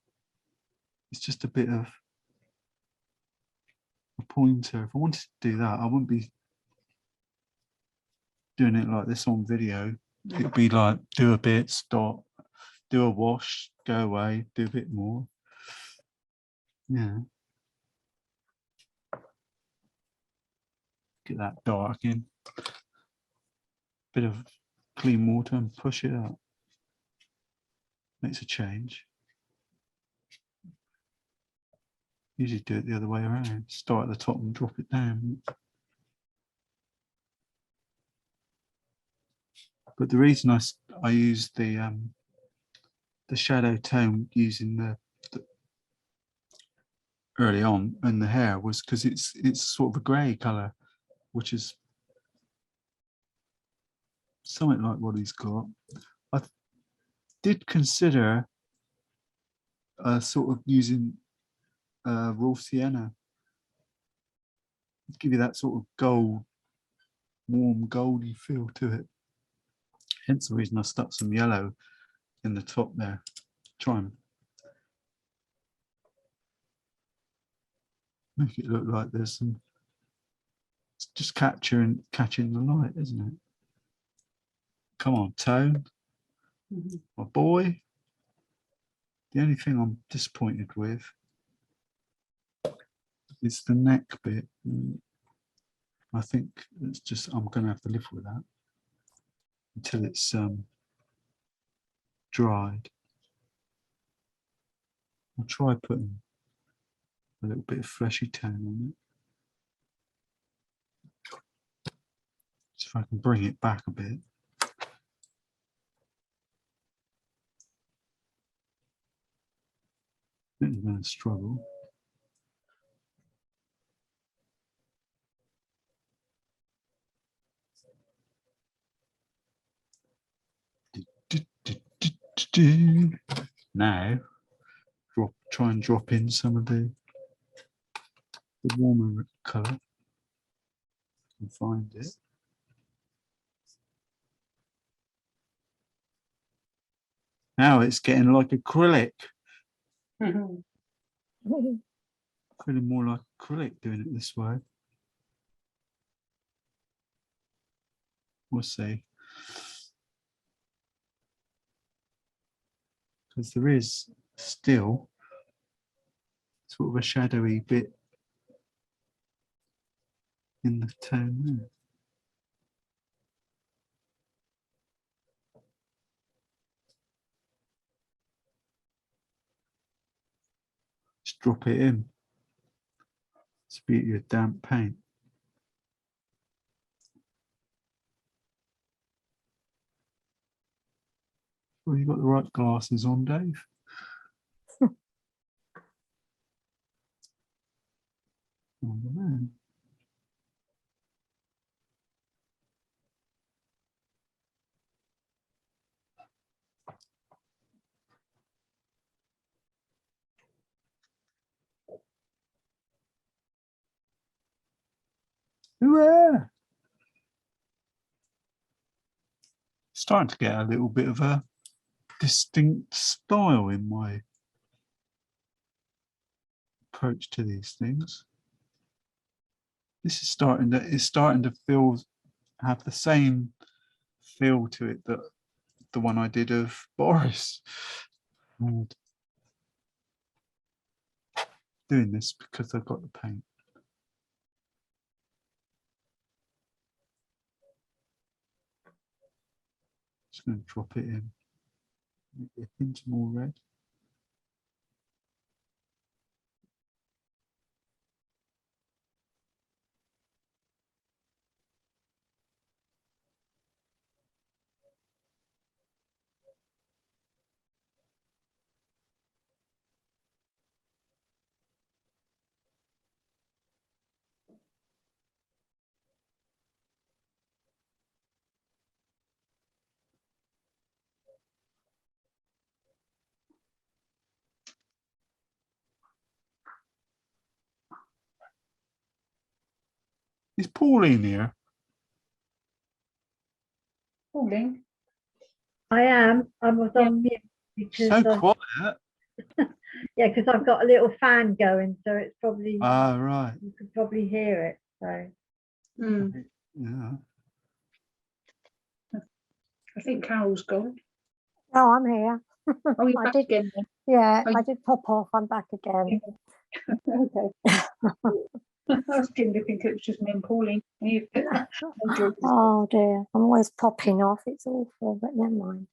It's just a bit of a pointer. If I wanted to do that, I wouldn't be doing it like this on video. It'd be like, do a bit, stop, do a wash, go away, do a bit more. Yeah. Get that dark in. Bit of clean water and push it out. Makes a change. Usually do it the other way around. Start at the top and drop it down. But the reason I use the shadow tone using the early on in the hair was because it's sort of a grey colour, which is something like what he's got. I did consider sort of using raw sienna. Give you that sort of gold, warm goldy feel to it. Hence the reason I stuck some yellow in the top there. Try and make it look like there's some It's just catching the light, isn't it? Come on, Tone. My boy. The only thing I'm disappointed with is the neck bit. I think it's just, I'm going to have to live with that until it's dried. I'll try putting a little bit of fleshy tone on it. See if I can bring it back a bit. I think I'm going to struggle. Now, try and drop in some of the warmer colour. And find it. Now it's getting like acrylic. Feeling more like acrylic doing it this way. We'll see. Because there is still sort of a shadowy bit in the tone there. Just drop it in. It's the beauty of damp paint. Well, you got the right glasses on, Dave. Oh, man. Hooray! Starting to get a little bit of a distinct style in my approach to these things. This is starting to have the same feel to it that the one I did of Boris. And doing this because I've got the paint. Just going to drop it in. Make it a hint more red. Is Pauline here? Pauline? I am. I was on mute because So quiet. yeah, because I've got a little fan going, so it's probably Right. you could probably hear it. So Yeah. I think Carol's gone. Oh, I'm here. Oh, you're I back did. again then. Yeah, Oh, I did pop off. I'm back again. Okay. I was beginning to think it was just me and Pauline. Oh dear, I'm always popping off. It's awful, but never mind.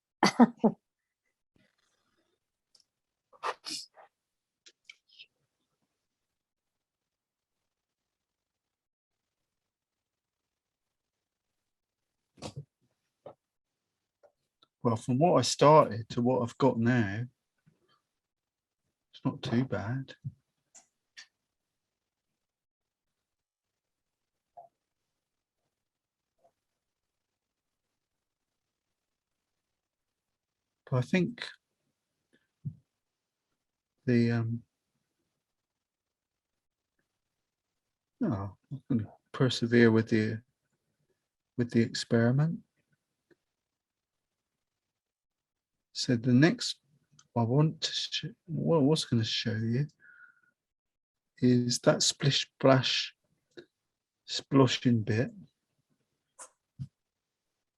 Well, from what I started to what I've got now, it's not too bad. But I think the I'm going to persevere with the experiment. So the next I want to what I was going to show you is that splish splash sploshing bit.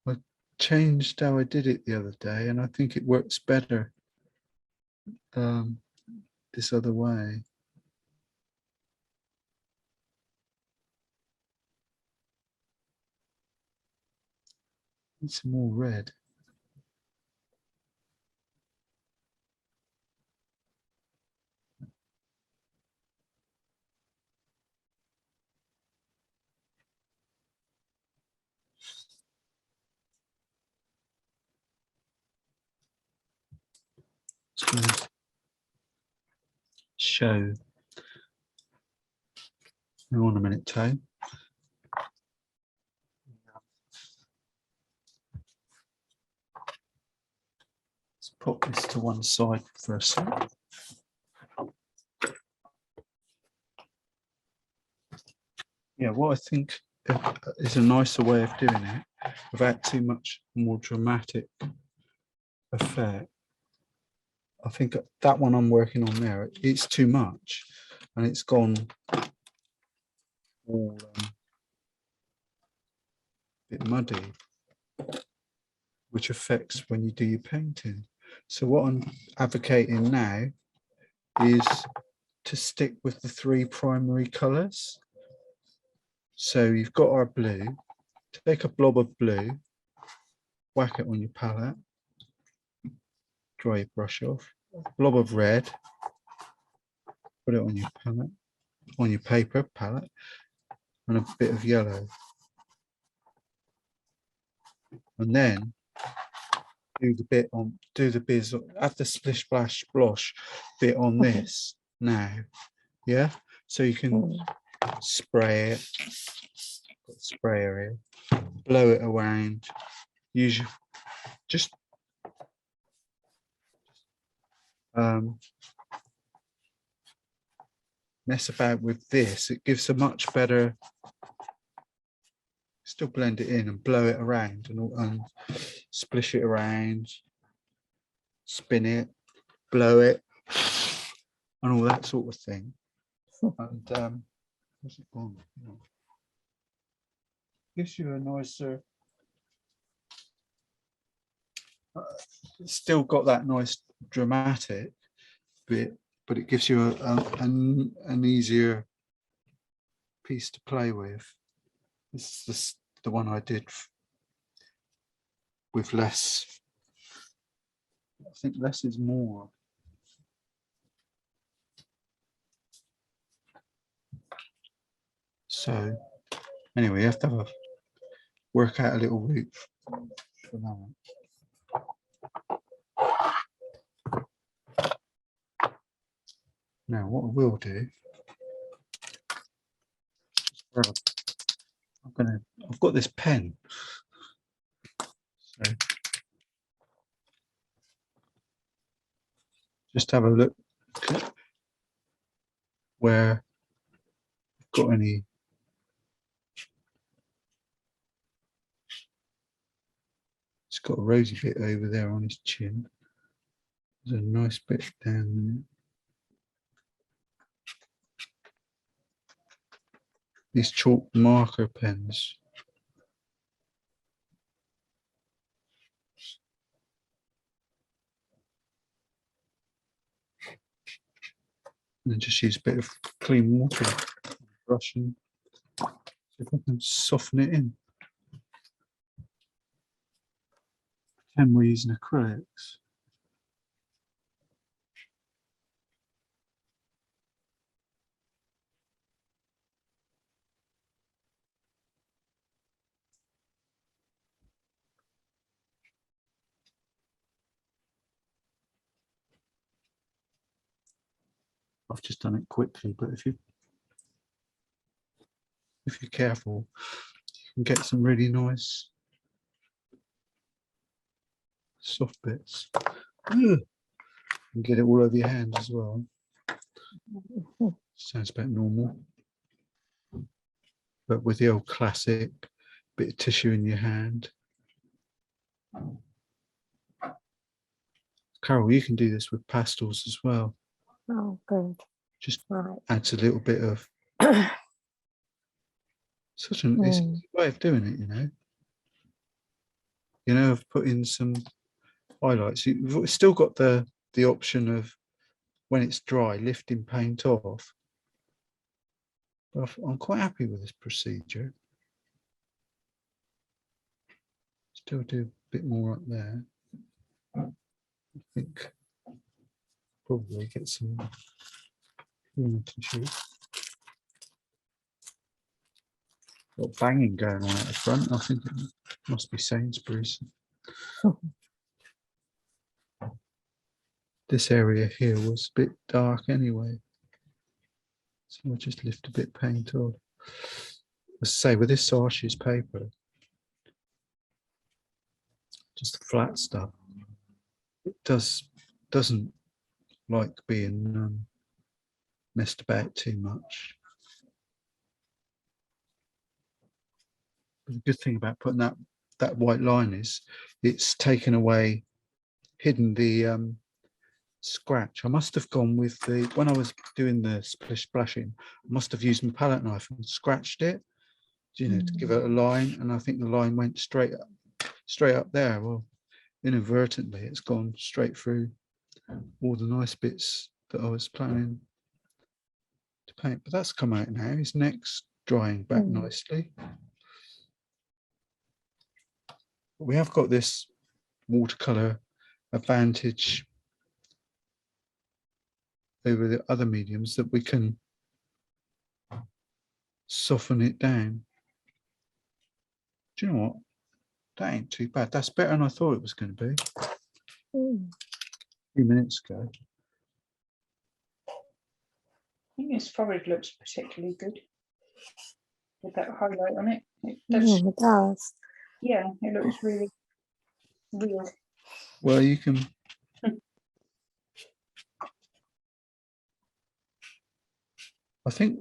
I changed how I did it the other day, and I think it works better this other way. Need some more red. Just gonna show. Hang on a minute, Tone. Let's pop this to one side for a sec. Yeah, what I think is a nicer way of doing it without too much more dramatic effect. I think that one I'm working on there, it's too much, and it's gone all a bit muddy, which affects when you do your painting. So what I'm advocating now is to stick with the 3 primary colours. So you've got our blue, take a blob of blue, whack it on your palette, dry your brush off, blob of red, put it on your palette, on your paper palette, and a bit of yellow. And then do the bit on, do the biz, have the splish splash splosh bit on this now. Yeah, so you can spray it, got a sprayer here, blow it around, use your, just mess about with this. It gives a much better, still blend it in and blow it around and splish it around, spin it, blow it, and all that sort of thing. And where's it gone? Gives you a nicer, it's still got that nice dramatic bit, but it gives you an easier piece to play with. This is the one I did with less. I think less is more. So anyway, you have to work out a little route for that one. Now what I will do, I've got this pen. So just have a look where I've got any. It's got a rosy bit over there on his chin. There's a nice bit down there. These chalk marker pens. And just use a bit of clean water brush and see if I can soften it in. Pretend we're using acrylics. I've just done it quickly, but if you're careful, you can get some really nice soft bits. And get it all over your hand as well. Sounds about normal. But with the old classic bit of tissue in your hand. Carol, you can do this with pastels as well. Oh, good. Just right. adds a little bit of Such an it's a way of doing it, you know. You know, of putting some highlights. You've still got the option of when it's dry, lifting paint off. But I'm quite happy with this procedure. Still do a bit more up there. I think probably get some tissue. Got banging going on at the front. I think it must be Sainsbury's. This area here was a bit dark anyway, so I'll just lift a bit of paint off. Let's say with this Sarshes paper, just the flat stuff, it doesn't like being messed about too much. But the good thing about putting that white line is it's taken away, hidden the scratch. I must have gone with when I was doing the splashing, I must have used my palette knife and scratched it, you know, to give it a line, and I think the line went straight up there. Well, inadvertently it's gone straight through all the nice bits that I was planning to paint. But that's come out now. His neck's drying back nicely. We have got this watercolor advantage over the other mediums that we can soften it down. Do you know what? That ain't too bad. That's better than I thought it was going to be. A few minutes ago. I think his forehead looks particularly good with that highlight on it. It does. It does. Yeah, it looks really real. Well, you can. I think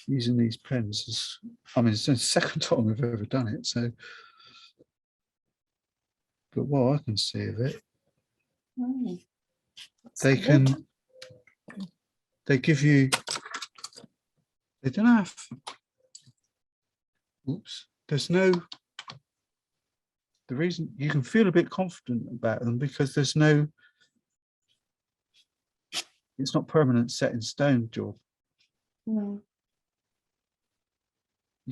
using these pens is, I mean, it's the second time we've ever done it, so, but what I can see of it, they give you, they don't have, oops, there's no, the reason you can feel a bit confident about them because there's no, it's not permanent set in stone job. You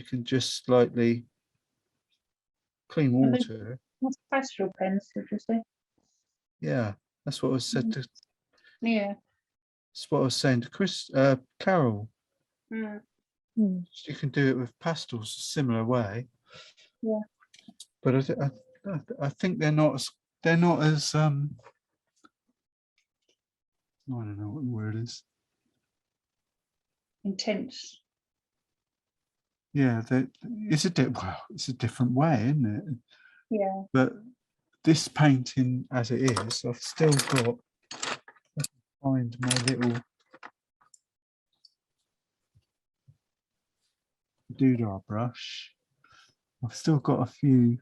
can just slightly clean water. That's pastel pens, did you say? Yeah, that's what I said to. Yeah. That's what I was saying to Carol. You can do it with pastels a similar way. Yeah. But I think they're not as I don't know what the word is. Intense. Yeah, it's a different way, isn't it? Yeah. But this painting as it is, I've still got, I can find my little doodah brush. I've still got a few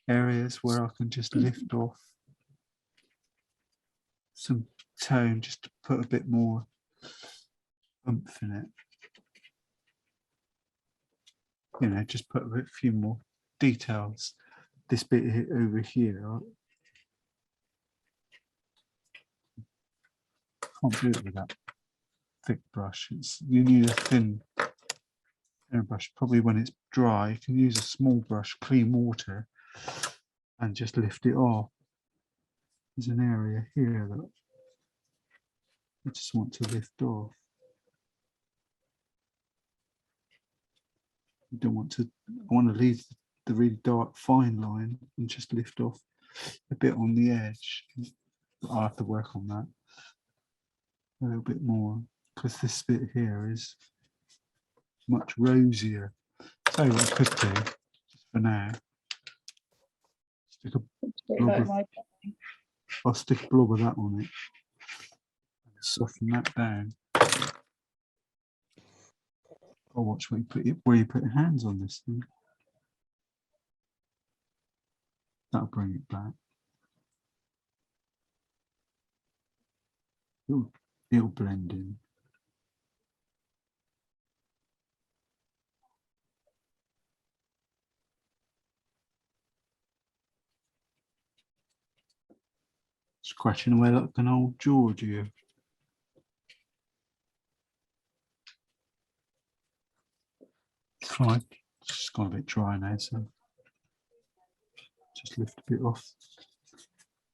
areas where I can just lift off some tone just to put a bit more oomph in it. You know, just put a few more details. This bit over here, I can't do it with that thick brush. You need a thin brush. Probably when it's dry, you can use a small brush, clean water, and just lift it off. There's an area here that I just want to lift off. I don't want to. I want to leave the really dark fine line and just lift off a bit on the edge. I'll have to work on that a little bit more because this bit here is much rosier. Tell you what I could do just for now. I'll stick a blob of that on it and soften that down. I'll watch where you put your hands on this thing. That'll bring it back. It'll blend in. Scratching away like an old George here. Fine. It's just gone a bit dry now, so just lift a bit off.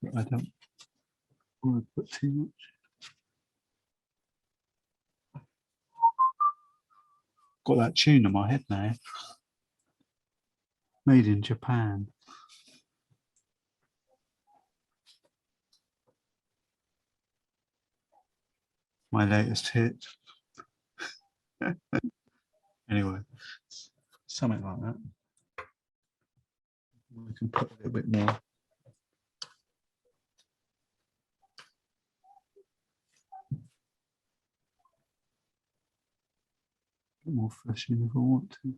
But I don't want to put too much. Got that tune in my head now. Made in Japan. My latest hit. Anyway, something like that. We can put a little bit more. More fresh in if I want to.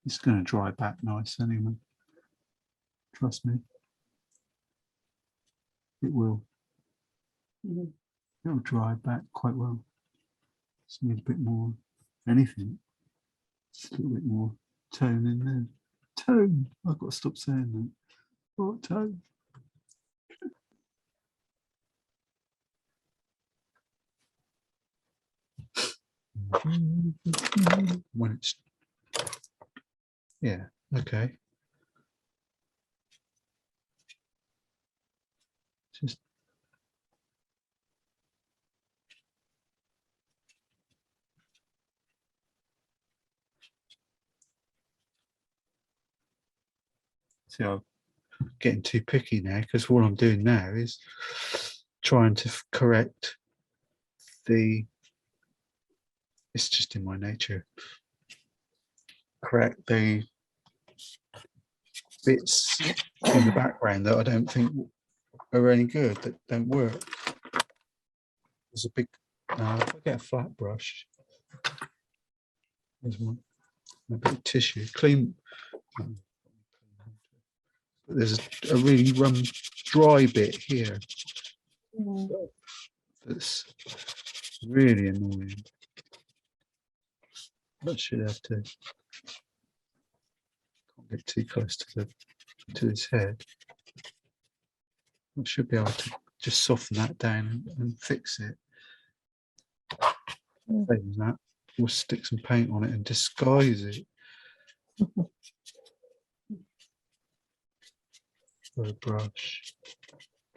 It's going to dry back nice anyway. Trust me. It will. It'll dry back quite well. Just need a bit more. Anything. Just a little bit more tone in there. Tone. I've got to stop saying that. What tone? When it's, yeah, okay. Just see, I'm getting too picky now because what I'm doing now is trying to correct the, it's just in my nature, correct the bits in the background that I don't think are any good, that don't work. There's a big, if I get a flat brush, there's one, a bit of tissue, clean, but there's a really dry bit here that's really annoying. That should have to, can't get too close to his head. I should be able to just soften that down and fix it. Saying that, we'll stick some paint on it and disguise it. For a brush.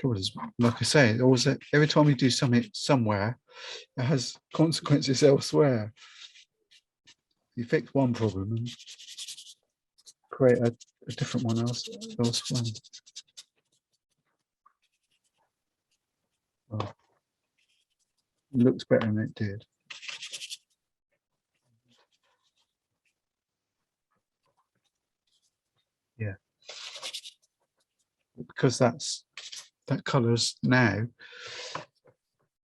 Trouble is, like I say, it always, every time you do something somewhere, it has consequences elsewhere. You fix one problem and create a different one elsewhere. Well, it looks better than it did. Yeah. Because that colour's now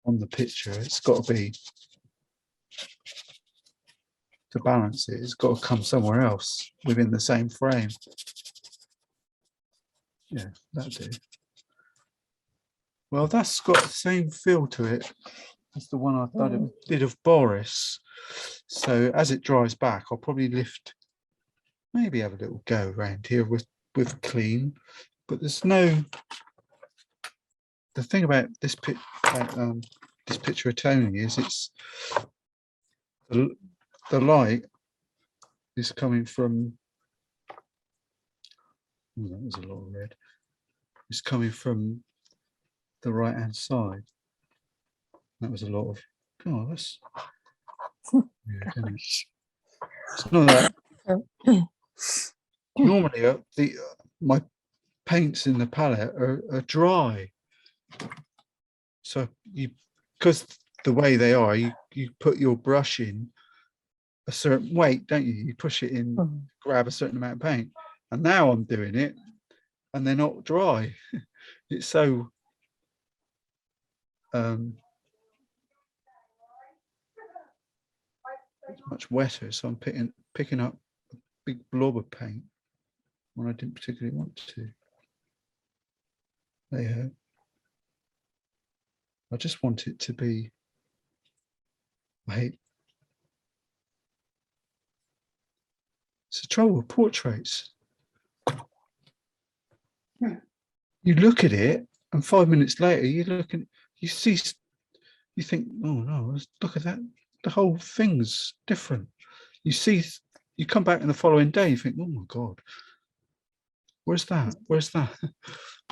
on the picture, it's got to be, to balance it, it's got to come somewhere else within the same frame. Yeah, that'll do. Well, that's got the same feel to it as the one I did of Boris. So as it dries back, I'll probably lift, maybe have a little go around here with clean. But there's no, the thing about this picture of Tony is it's the light is coming from, oh, that was a lot of red. It's coming from the right hand side. That was a lot of, oh, that's weird, isn't it? It's not that. Normally my paints in the palette are dry, so because the way they are, you put your brush in a certain weight, don't you? You push it in, grab a certain amount of paint, and now I'm doing it and they're not dry. It's so it's much wetter, so I'm picking up a big blob of paint when I didn't particularly want to. There you go. I just want it to be, it's the trouble with portraits. you look at it, and 5 minutes later, you look and you see, you think, oh no, look at that. The whole thing's different. You see, you come back in the following day, you think, oh my God, where's that? Where's that?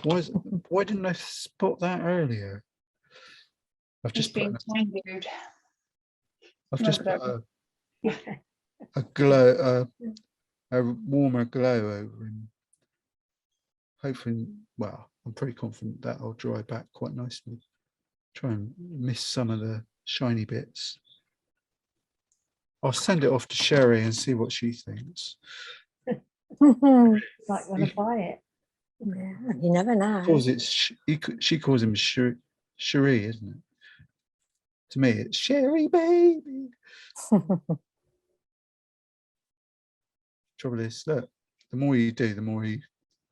Why didn't I spot that earlier? I've just put a glow, a warmer glow over, and hopefully, well, I'm pretty confident that I'll dry back quite nicely. Try and miss some of the shiny bits. I'll send it off to Sherry and see what she thinks. Like want to buy it. Yeah, you never know. She calls him Cherie, isn't it? To me, it's Sherry, baby. Trouble is, look, the more you do, the more you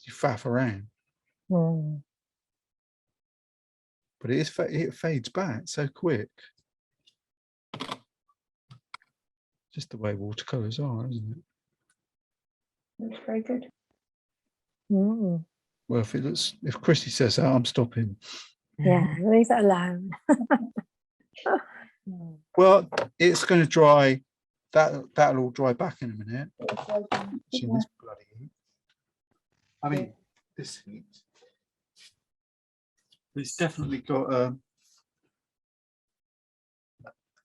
faff around. Mm. But it fades back so quick. Just the way watercolors are, isn't it? Looks very good. Mm. Well, if Chrissy says that, I'm stopping. Yeah, leave it alone. Well, it's going to dry. That'll all dry back in a minute. See this bloody heat. I mean, this heat. It's definitely got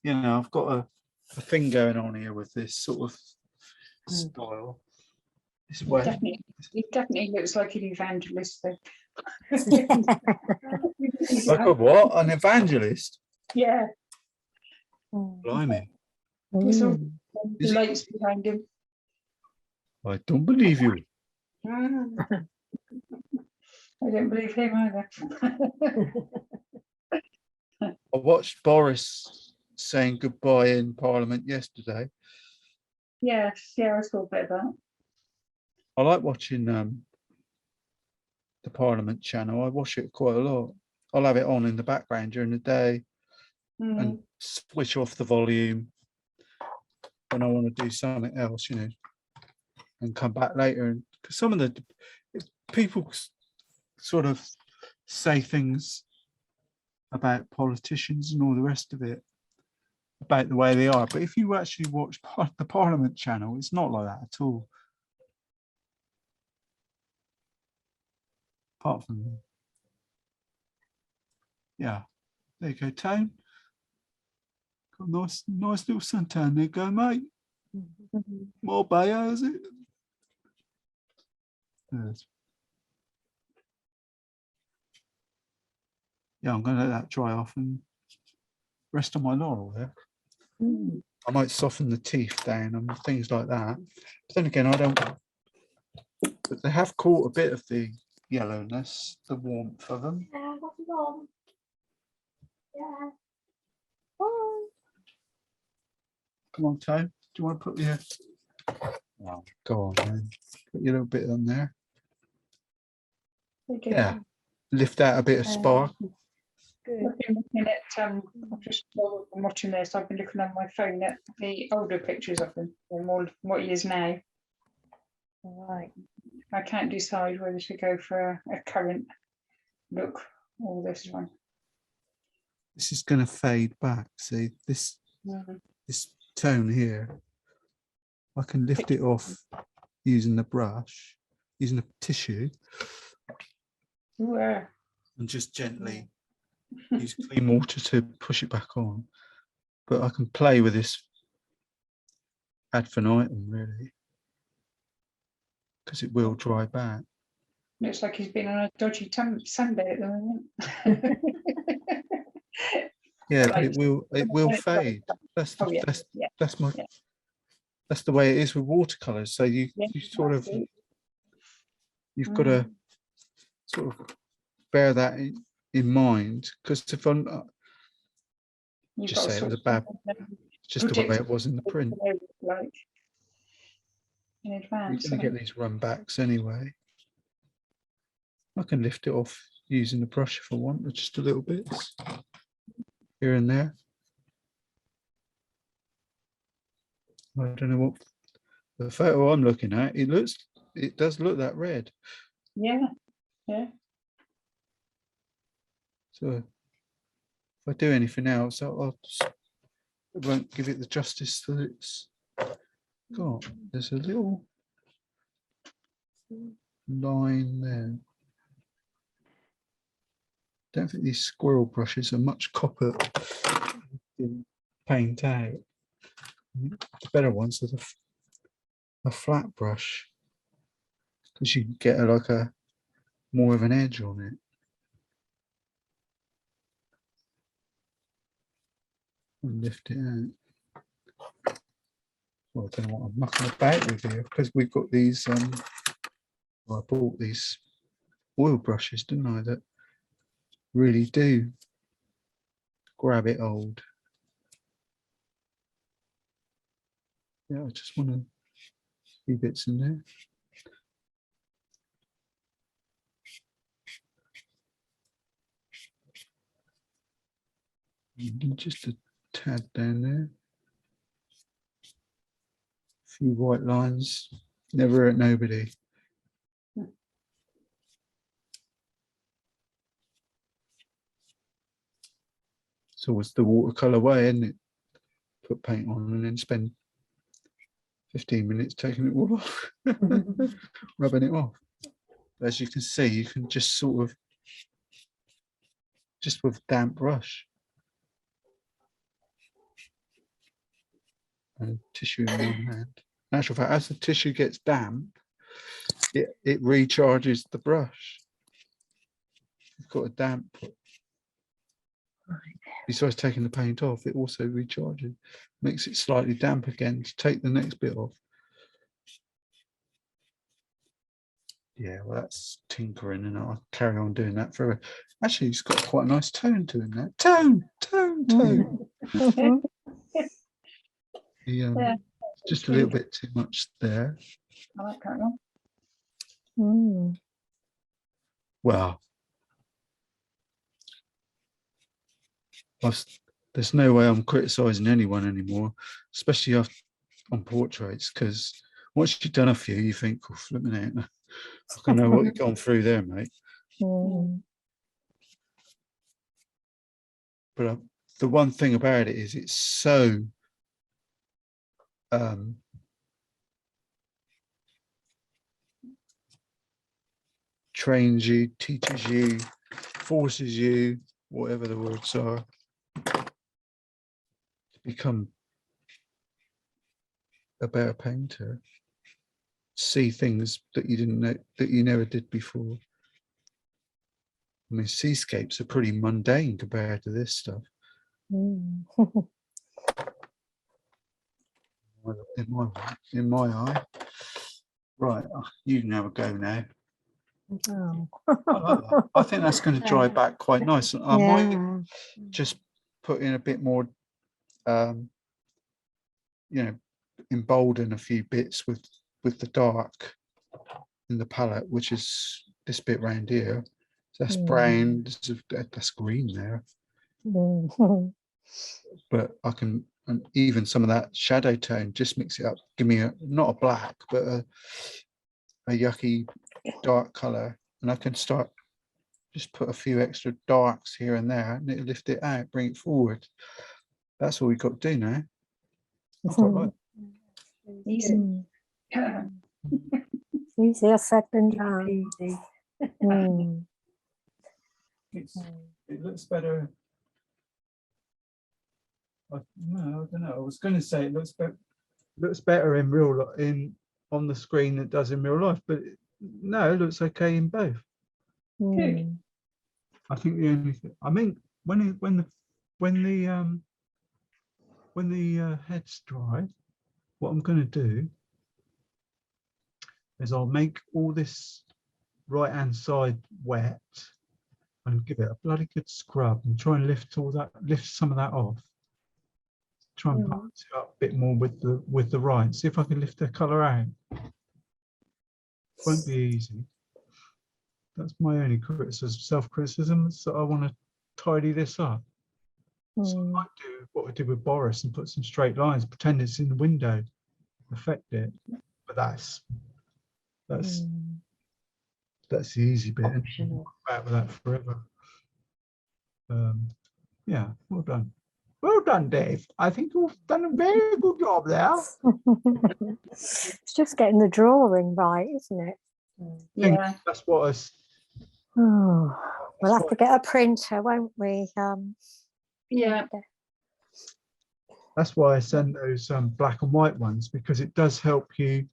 you know, I've got a thing going on here with this sort of style. This way. It definitely looks like an evangelist though. Like a what? An evangelist? Yeah. Blimey. The lights behind him. I don't believe you. I don't believe him either. I watched Boris saying goodbye in Parliament yesterday. Yes, yeah, I saw a bit of that. I like watching the Parliament channel. I watch it quite a lot. I'll have it on in the background during the day and switch off the volume when I want to do something else, you know, and come back later. And because some of the people sort of say things about politicians and all the rest of it, about the way they are. But if you actually watch the Parliament channel, it's not like that at all. Apart from, yeah, there you go, Tone. Got a nice little suntan there, go, mate. More Bayo, is it? Yes. Yeah, I'm going to let that dry off and rest on my laurel there. I might soften the teeth down and things like that. But then again, I don't. But they have caught a bit of the yellowness, the warmth of them. Yeah, what's wrong? Yeah. Come on, Tone. Do you want to put your? Oh, go on, man. Put your little bit on there. Okay. Yeah. Lift out a bit of spark. Good. Looking at, I've just while I'm watching this, I've been looking on my phone at the older pictures of them, and what he is now. Right. I can't decide whether to go for a current look or this one. This is going to fade back. See this this tone here. I can lift it off using the brush, using a tissue, and just gently use clean water to push it back on. But I can play with this ad infinitum really, because it will dry back. Looks like he's been on a dodgy Sunday at the moment. Yeah, but it will fade. That's the way it is with watercolors. So you sort of you've got to sort of bear that in mind, because if I'm just say it was just the way it was in the print. Like in advance. You're going to get these run backs anyway. I can lift it off using the brush if I want, with just a little bit here and there. I don't know what the photo I'm looking at. It does look that red. Yeah, yeah. So if I do anything else, I'll just, I won't give it the justice that it's got. There's a little line there. Don't think these squirrel brushes are much copper in paint out. The better ones are a flat brush, because you can get like a more of an edge on it. And lift it out. Well, I don't know what I'm mucking about with here, because we've got these. Well, I bought these oil brushes, didn't I? That really do grab it old. Yeah, I just want a few bits in there. Just a tad down there. A few white lines. Never hurt nobody. It's always the watercolor way, isn't it? Put paint on and then spend 15 minutes taking it all off, rubbing it off. As you can see, you can just sort of, just with damp brush and tissue in one hand. In actual fact, as the tissue gets damp, it recharges the brush. You've got a damp. Besides taking the paint off, it also recharges, makes it slightly damp again to take the next bit off. Yeah, well, that's tinkering, and I'll carry on doing that forever. Actually, it's got quite a nice tone to it now. Tone. Yeah. Just a little bit too much there. I like that one. Well, there's no way I'm criticising anyone anymore, especially on portraits, because once you've done a few, you think, oh, flipping out. I don't know what you've gone through there, mate. But the one thing about it is it's so trains you, teaches you, forces you, whatever the words are, to become a better painter. See things that you didn't know, that you never did before. I mean, seascapes are pretty mundane compared to this stuff. In my eye. Right, you can have a go now. I like that. I think that's going to dry back quite nice. I might just put in a bit more, embolden a few bits with the dark in the palette, which is this bit round here. So that's brown, that's green there. But I can, and even some of that shadow tone, just mix it up, give me not a black, but a yucky dark color, and I can start just put a few extra darks here and there, and it'll lift it out, bring it forward. That's all we've got to do now. I quite like it. Easy. Easier said than done. It looks better. No, I don't know. I was going to say it looks better in on the screen than it does in real life, but no, it looks okay in both. Good. I think the only thing, I mean, when the head's dry, what I'm going to do is I'll make all this right hand side wet and give it a bloody good scrub and try and lift some of that off. Try and balance it up a bit more with the right. See if I can lift the colour out. Won't be easy. That's my only criticism, self-criticism. So I want to tidy this up. So I might do what I did with Boris and put some straight lines, pretend it's in the window, affect it. But that's the easy bit. And I'll go back with that forever. Yeah, well done, Dave. I think you've done a very good job there. It's just getting the drawing right, isn't it? Yeah. That's what Oh, we'll have to get a printer, won't we? Yeah. that's why I send those black and white ones, because it does help you.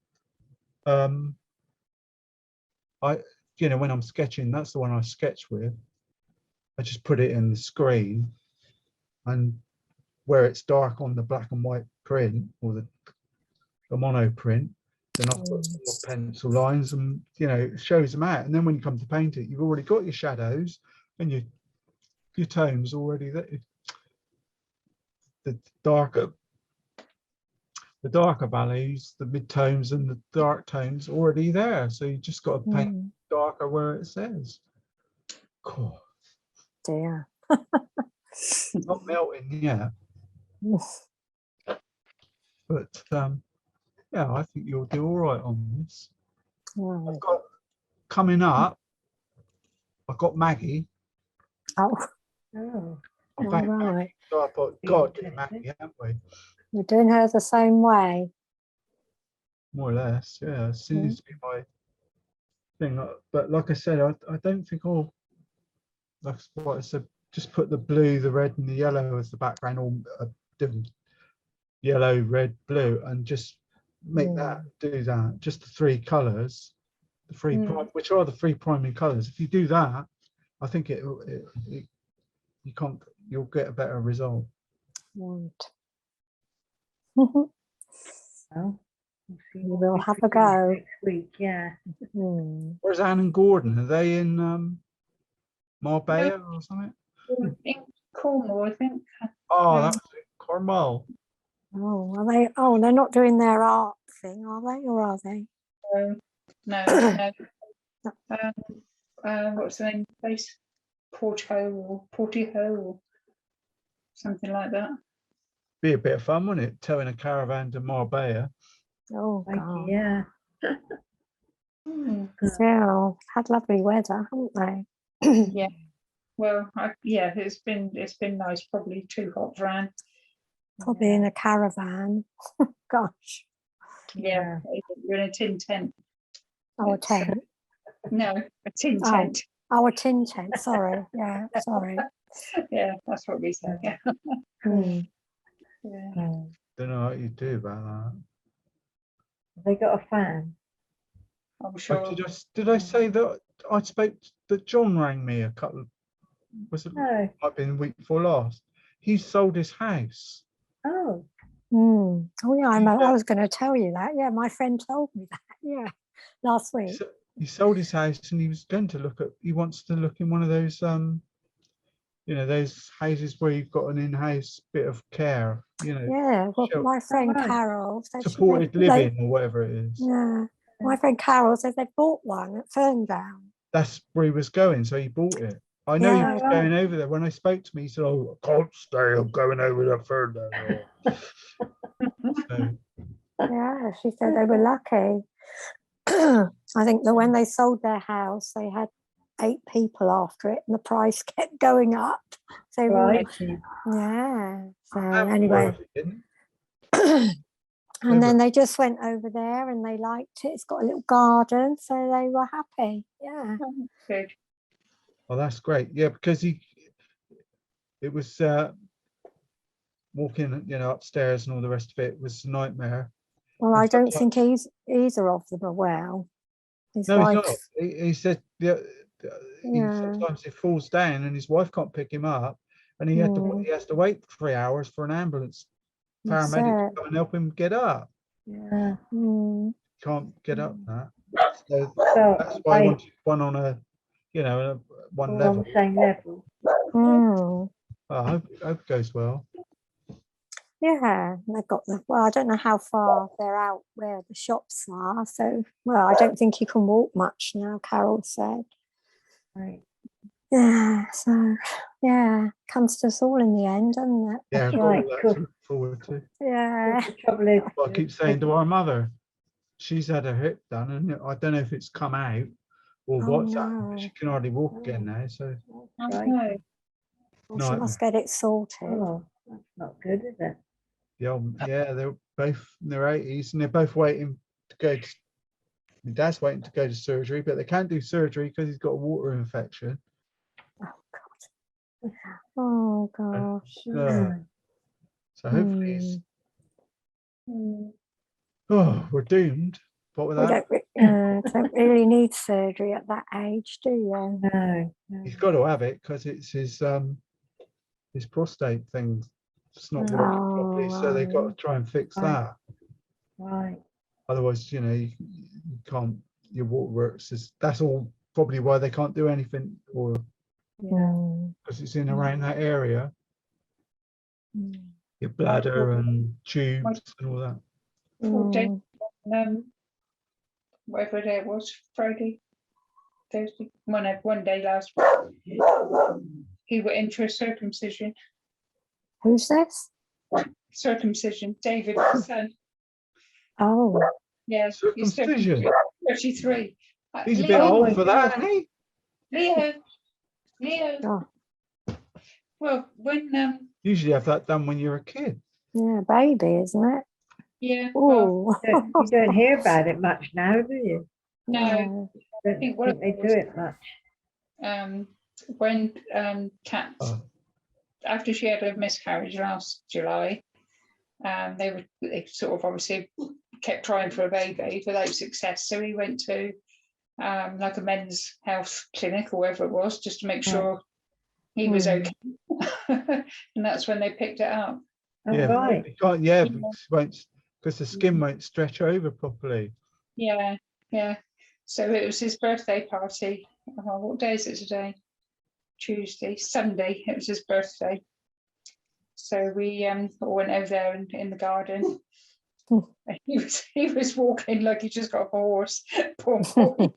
When I'm sketching, that's the one I sketch with. I just put it in the screen, and where it's dark on the black and white print or the mono print, then I've got some more pencil lines, and it shows them out. And then when you come to paint it, you've already got your shadows and your tones already there. The darker values, the mid-tones and the dark tones already there. So you just got to paint darker where it says. Cool. Dear. Not melting yet. But yeah, I think you'll do all right on this. Right. I've got coming up, I've got Maggie. Oh, I'm all back. right. So I thought, God, do Maggie, haven't we? We're doing her the same way. More or less, yeah. It seems to be my thing. But like I said, I don't think that's what I said. Just put the blue, the red, and the yellow as the background, or different yellow, red, blue, and just make do that. Just the three colours, the three which are the three primary colours. If you do that, I think you'll get a better result. Right. Well, We will have a go. next week. Yeah. Where's Anne and Gordon? Are they in Marbella or something? In Cornwall, I think. Oh, that's it. Cornwall. Oh, are they? Oh, they're not doing their art thing, are they? Or are they? No. What's the name of the place? Portiho or something like that. Be a bit of fun, wouldn't it? Towing a caravan to Marbella. Oh, God. Yeah. Yeah, had lovely weather, haven't they? Yeah. Well, it's been nice. Probably too hot for Anne. Probably in a caravan. Gosh. Yeah, you're in a tin tent. Oh, a tent. No, a tin tent. Oh, a tin tent. Sorry. Yeah, sorry. Yeah, that's what we said. Yeah. Yeah. Don't know what you do about that. Have they got a fan? I'm sure. Did I say that I spoke that John rang me a couple? No. Might been the week before last. He sold his house. Oh. Oh yeah, I was going to tell you that. Yeah, my friend told me that. Yeah, last week. He sold his house, and he was going to he wants to look in one of those those houses where you've got an in-house bit of care. Yeah, well, my friend Carol said supported living or whatever it is. Yeah, my friend Carol said they bought one at Ferndown. That's where he was going, so he bought it. I know he was going over there. When I spoke to me, he said, "Oh, I can't stay. I'm going over to Ferndown." Yeah, she said they were lucky. I think that when they sold their house, they had 8 people after it, and the price kept going up. So yeah. So anyway, and then they just went over there, and they liked it. It's got a little garden, so they were happy. Yeah. Good. Oh, that's great. Yeah, because it was walking, upstairs and all the rest of it was a nightmare. Well, I don't think either of them are well. No, he's not. He said sometimes he falls down and his wife can't pick him up, and he has to wait 3 hours for an ambulance paramedic to come and help him get up. Yeah. Can't get up that. So that's why I wanted one on one level. On the same level. I hope it goes well. Yeah, they've got I don't know how far they're out where the shops are. So, I don't think you can walk much now, Carol said. Right. Yeah, so, comes to us all in the end, doesn't it? Yeah, right. Cool. To look forward to. Yeah. The trouble is, I keep saying to our mother, she's had her hip done, and I don't know if it's come out or what's happened, but she can hardly walk again now. So, Well, she must get it sorted. Oh, that's not good, is it? Yeah, they're both in their 80s and they're both waiting to go to, my dad's waiting to go to surgery, but they can't do surgery because he's got a water infection. Oh gosh. So hopefully he's, oh, we're doomed. What with We that? don't really need surgery at that age, do you? No. He's got to have it because it's his prostate thing. It's not working properly, so they've got to try and fix that. Right. Otherwise, you know, you can't. Your waterworks is, that's all probably why they can't do anything, or because it's in around that area. Your bladder and tubes and all that. Whatever day it was, Friday, Thursday, one day last week, he went into a circumcision. Who's this? Circumcision, David, his son. Oh. Yeah, he's Circumcision. 33. He's a bit old for that, isn't he? Leo. Oh. Well, when Usually have that done when you're a kid. Yeah, baby, isn't it? yeah, Oh. You don't hear about it much now, do you? no, I don't think they do it much. when Kat, after she had a miscarriage last July, they sort of obviously kept trying for a baby without success. So he went to like a men's health clinic or wherever it was, just to make sure he was okay. And that's when they picked it up. Oh, Yeah, right. you can't, because the skin won't stretch over properly. Yeah. So it was his birthday party. What day is it today? Tuesday, Sunday. It was his birthday. So we all went over there in the garden. He was walking like he just got off a horse. Poor boy.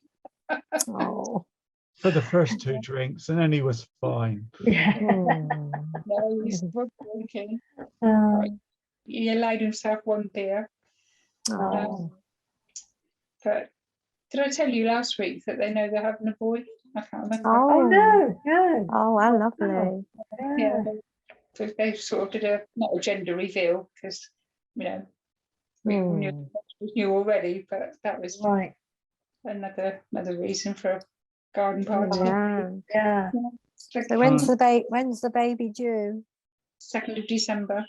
Oh. For the first 2 drinks, and then he was fine. Yeah. No, he's walking. He allowed himself 1 beer. But did I tell you last week that they know they're having a boy? I can't remember. Oh, no. Oh, how lovely. Yeah, they sort of did not a gender reveal because, you know, we knew already, but that was Right. another reason for a garden party. Yeah. So when's the baby due? 2nd of December.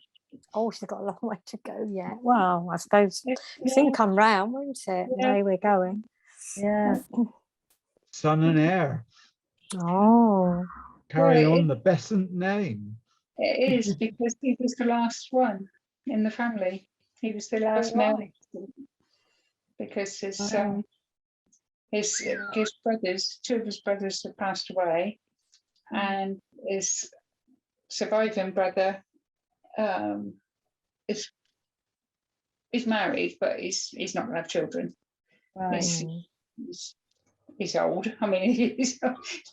Oh, she's got a long way to go yet. Well, I suppose soon come round, won't it? The way we're going. Yeah. Son and heir. Oh. Carry on the Besant name. It is because he was the last one in the family. He was the last male. Because his brothers, 2 of his brothers have passed away, and his surviving brother is married, but he's not going to have children. Right. He's old. I mean, he's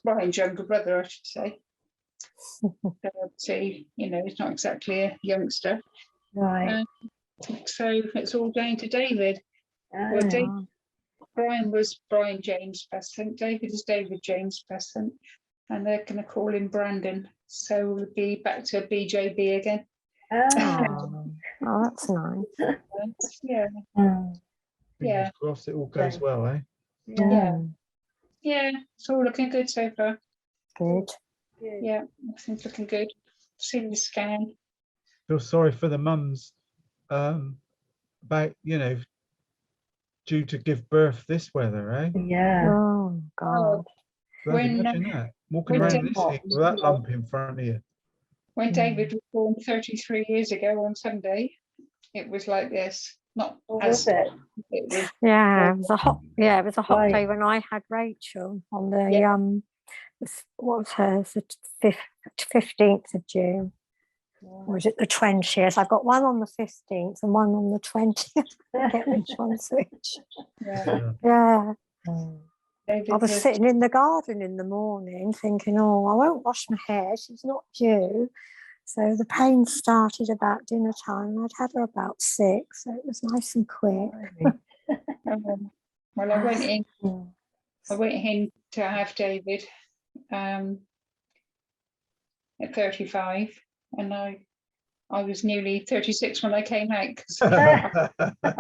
Brian's younger brother, I should say. So, you know, he's not exactly a youngster. Right. So it's all down to David. Well, Brian was Brian James Besant. David is David James Besant. And they're going to call him Brandon. So we'll be back to BJB again. Oh, that's nice. Yeah. Fingers crossed it all goes well, eh? Yeah, it's all looking good so far. Good. Yeah, everything's looking good. Seen the scan. Feel sorry for the mums about, you know, due to give birth this weather, eh? Yeah. Oh, God. Imagine that. Walking around this heat with that lump in front of you. When David was born 33 years ago on Sunday, it was like this. Not as it? Yeah, it was a hot. Yeah, it was a hot day when I had Rachel on the what was hers? The 15th of June. Or was it the 20th? I got one on the 15th and one on the 20th. I forget which one's which. Yeah. I was sitting in the garden in the morning thinking, oh, I won't wash my hair. She's not due. So the pain started about dinner time. I'd had her about 6, so it was nice and quick. Well, I went in to have David at 35, and I was nearly 36 when I came out because our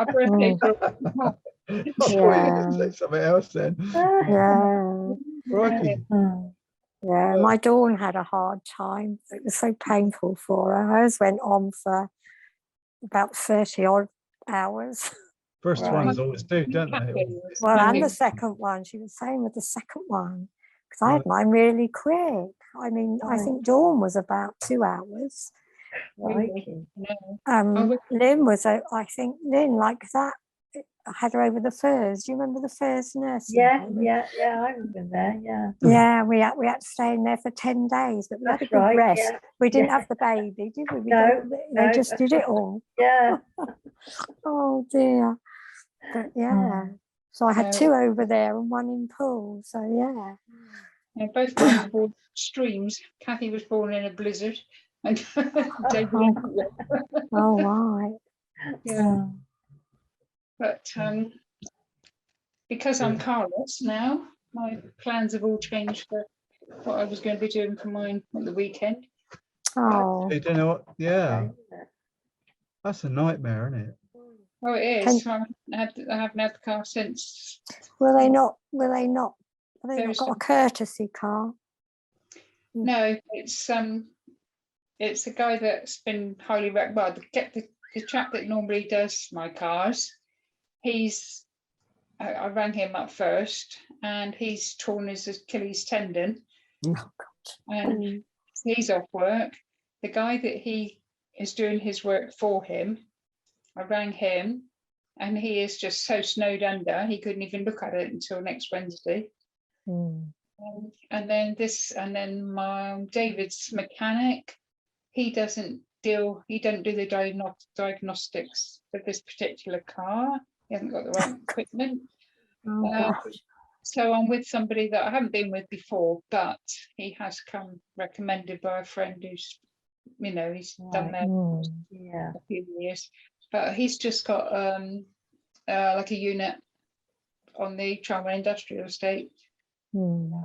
birthday. I thought you were going to say something else then. Yeah. Crikey. Yeah, my Dawn had a hard time. It was so painful for her. Hers went on for about 30 odd hours. First Right. ones always do, don't they? Well, and the second one, she was saying with the second one, because I had mine really quick. I mean, I think Dawn was about 2 hours. Crikey. Lynn was, I think, Lynn, like that, I had her over the Firs. Do you remember the Firs nursing Yeah, home? yeah, I remember there, yeah. Yeah, we had to stay in there for 10 days, but we had a That's good right, rest. yeah, We didn't yeah. have the baby, did we? No, They no. just did it all. Yeah. Oh dear. But yeah. So I had 2 over there and 1 in Poole. So yeah. Both mine were born in streams. Kathy was born in a blizzard, and David. Oh right. Yeah. But because I'm carless now, my plans have all changed for what I was going to be doing for mine on the weekend. Oh. You don't know what? Yeah. That's a nightmare, isn't it? Oh, it is. I haven't had the car since. Will they not? Have they not got a courtesy car? No, it's a guy that's been highly recommended. The chap that normally does my cars, I rang him up first, and he's torn his Achilles tendon. Oh God. And he's off work. The guy that he is doing his work for him, I rang him, and he is just so snowed under he couldn't even look at it until next Wednesday. And then my David's mechanic, he don't do the diagnostics for this particular car. He hasn't got the right equipment. So I'm with somebody that I haven't been with before, but he has come recommended by a friend who's, he's done there for a few years. But he's just got like a unit on the Trauma Industrial Estate. So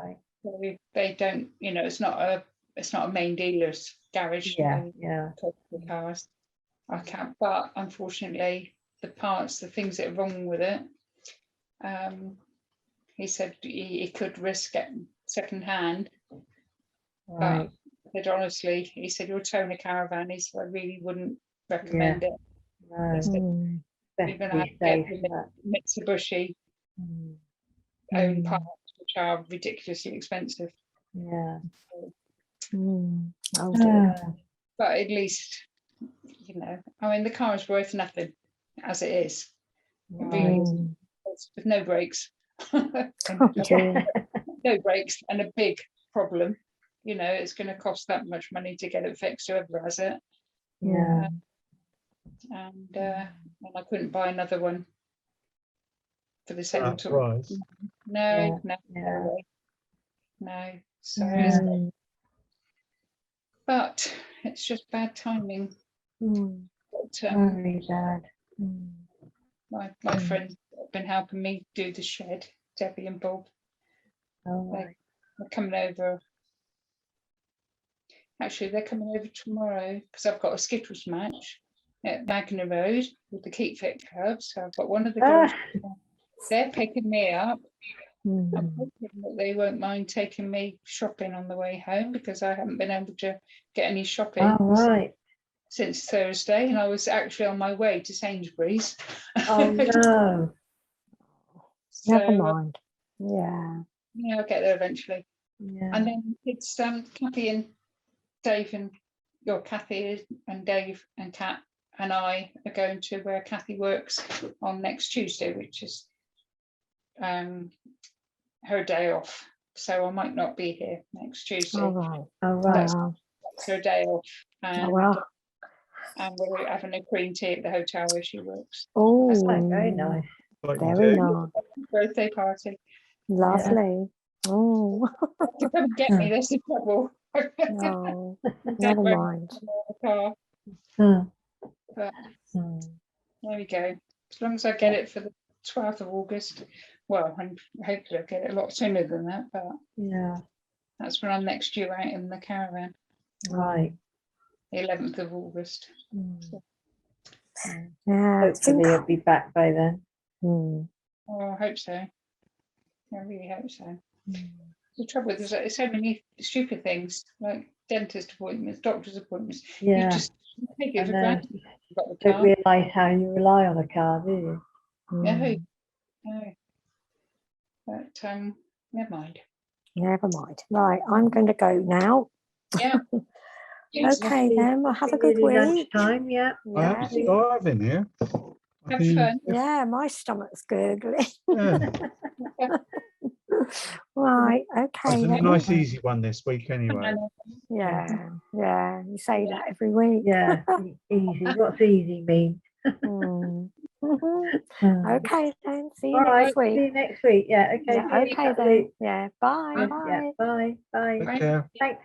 they don't, it's not a main dealer's garage. Cars. I can't, but unfortunately, the things that are wrong with it, he said he could risk getting second hand. But honestly, he said, you're towing a caravan. He said, I really wouldn't recommend it. You're going to have to get the Mitsubishi own parts, which are ridiculously expensive. But at least, the car is worth nothing as it is. It really is. It's with no brakes. No brakes and a big problem. It's going to cost that much money to get it fixed, whoever has it. And I couldn't buy another one for the same price. No. So but it's just bad timing. But, very bad. My friends have been helping me do the shed, Debbie and Bob. They're coming over. Actually, they're coming over tomorrow because I've got a Skittles match at Magna Road with the Keep Fit Club. So I've got one of the girls. They're picking me up. I'm hoping that they won't mind taking me shopping on the way home because I haven't been able to get any shopping since Thursday, and I was actually on my way to Sainsbury's. Oh no. Never mind. I'll get there eventually. And then it's Kathy and Dave and Kathy and Dave and Kat and I are going to where Kathy works on next Tuesday, which is her day off. So I might not be here next Tuesday. That's her day off. And we're having a cream tea at the hotel where she works. Oh, very nice. Very nice. Birthday party. Lovely. Oh. To come and get me, that's the trouble. No, never mind. But there we go. As long as I get it for the 12th of August, well, and hopefully I'll get it a lot sooner than that, but that's when I'm next due out in the caravan. Right. The 11th of August. Yeah. Hopefully he'll be back by then. Mm. Oh, I hope so. I really hope so. The trouble is, there's so many stupid things like dentist appointments, doctor's appointments. You Yeah. just take it I for know. granted. You've got the Don't car. realise how you rely on a car, do you? No, no. But never mind. Never mind. Right, I'm going to go now. Yeah. Okay then. Well, have a good week. Lunchtime, yeah. I am Yeah. starving here. I Have think- fun. Yeah, my stomach's gurgling. Yeah, Right. it's Okay. a then. nice easy one this week anyway. Yeah. Yeah. You say that every week. Yeah, easy. What's easy mean? Mm. Okay then. See you All right, next week. see you next week. Yeah, okay. Yeah, see you okay next then. week. Yeah. Bye. Yeah, Bye. yeah, bye. Bye. Take care. Thanks.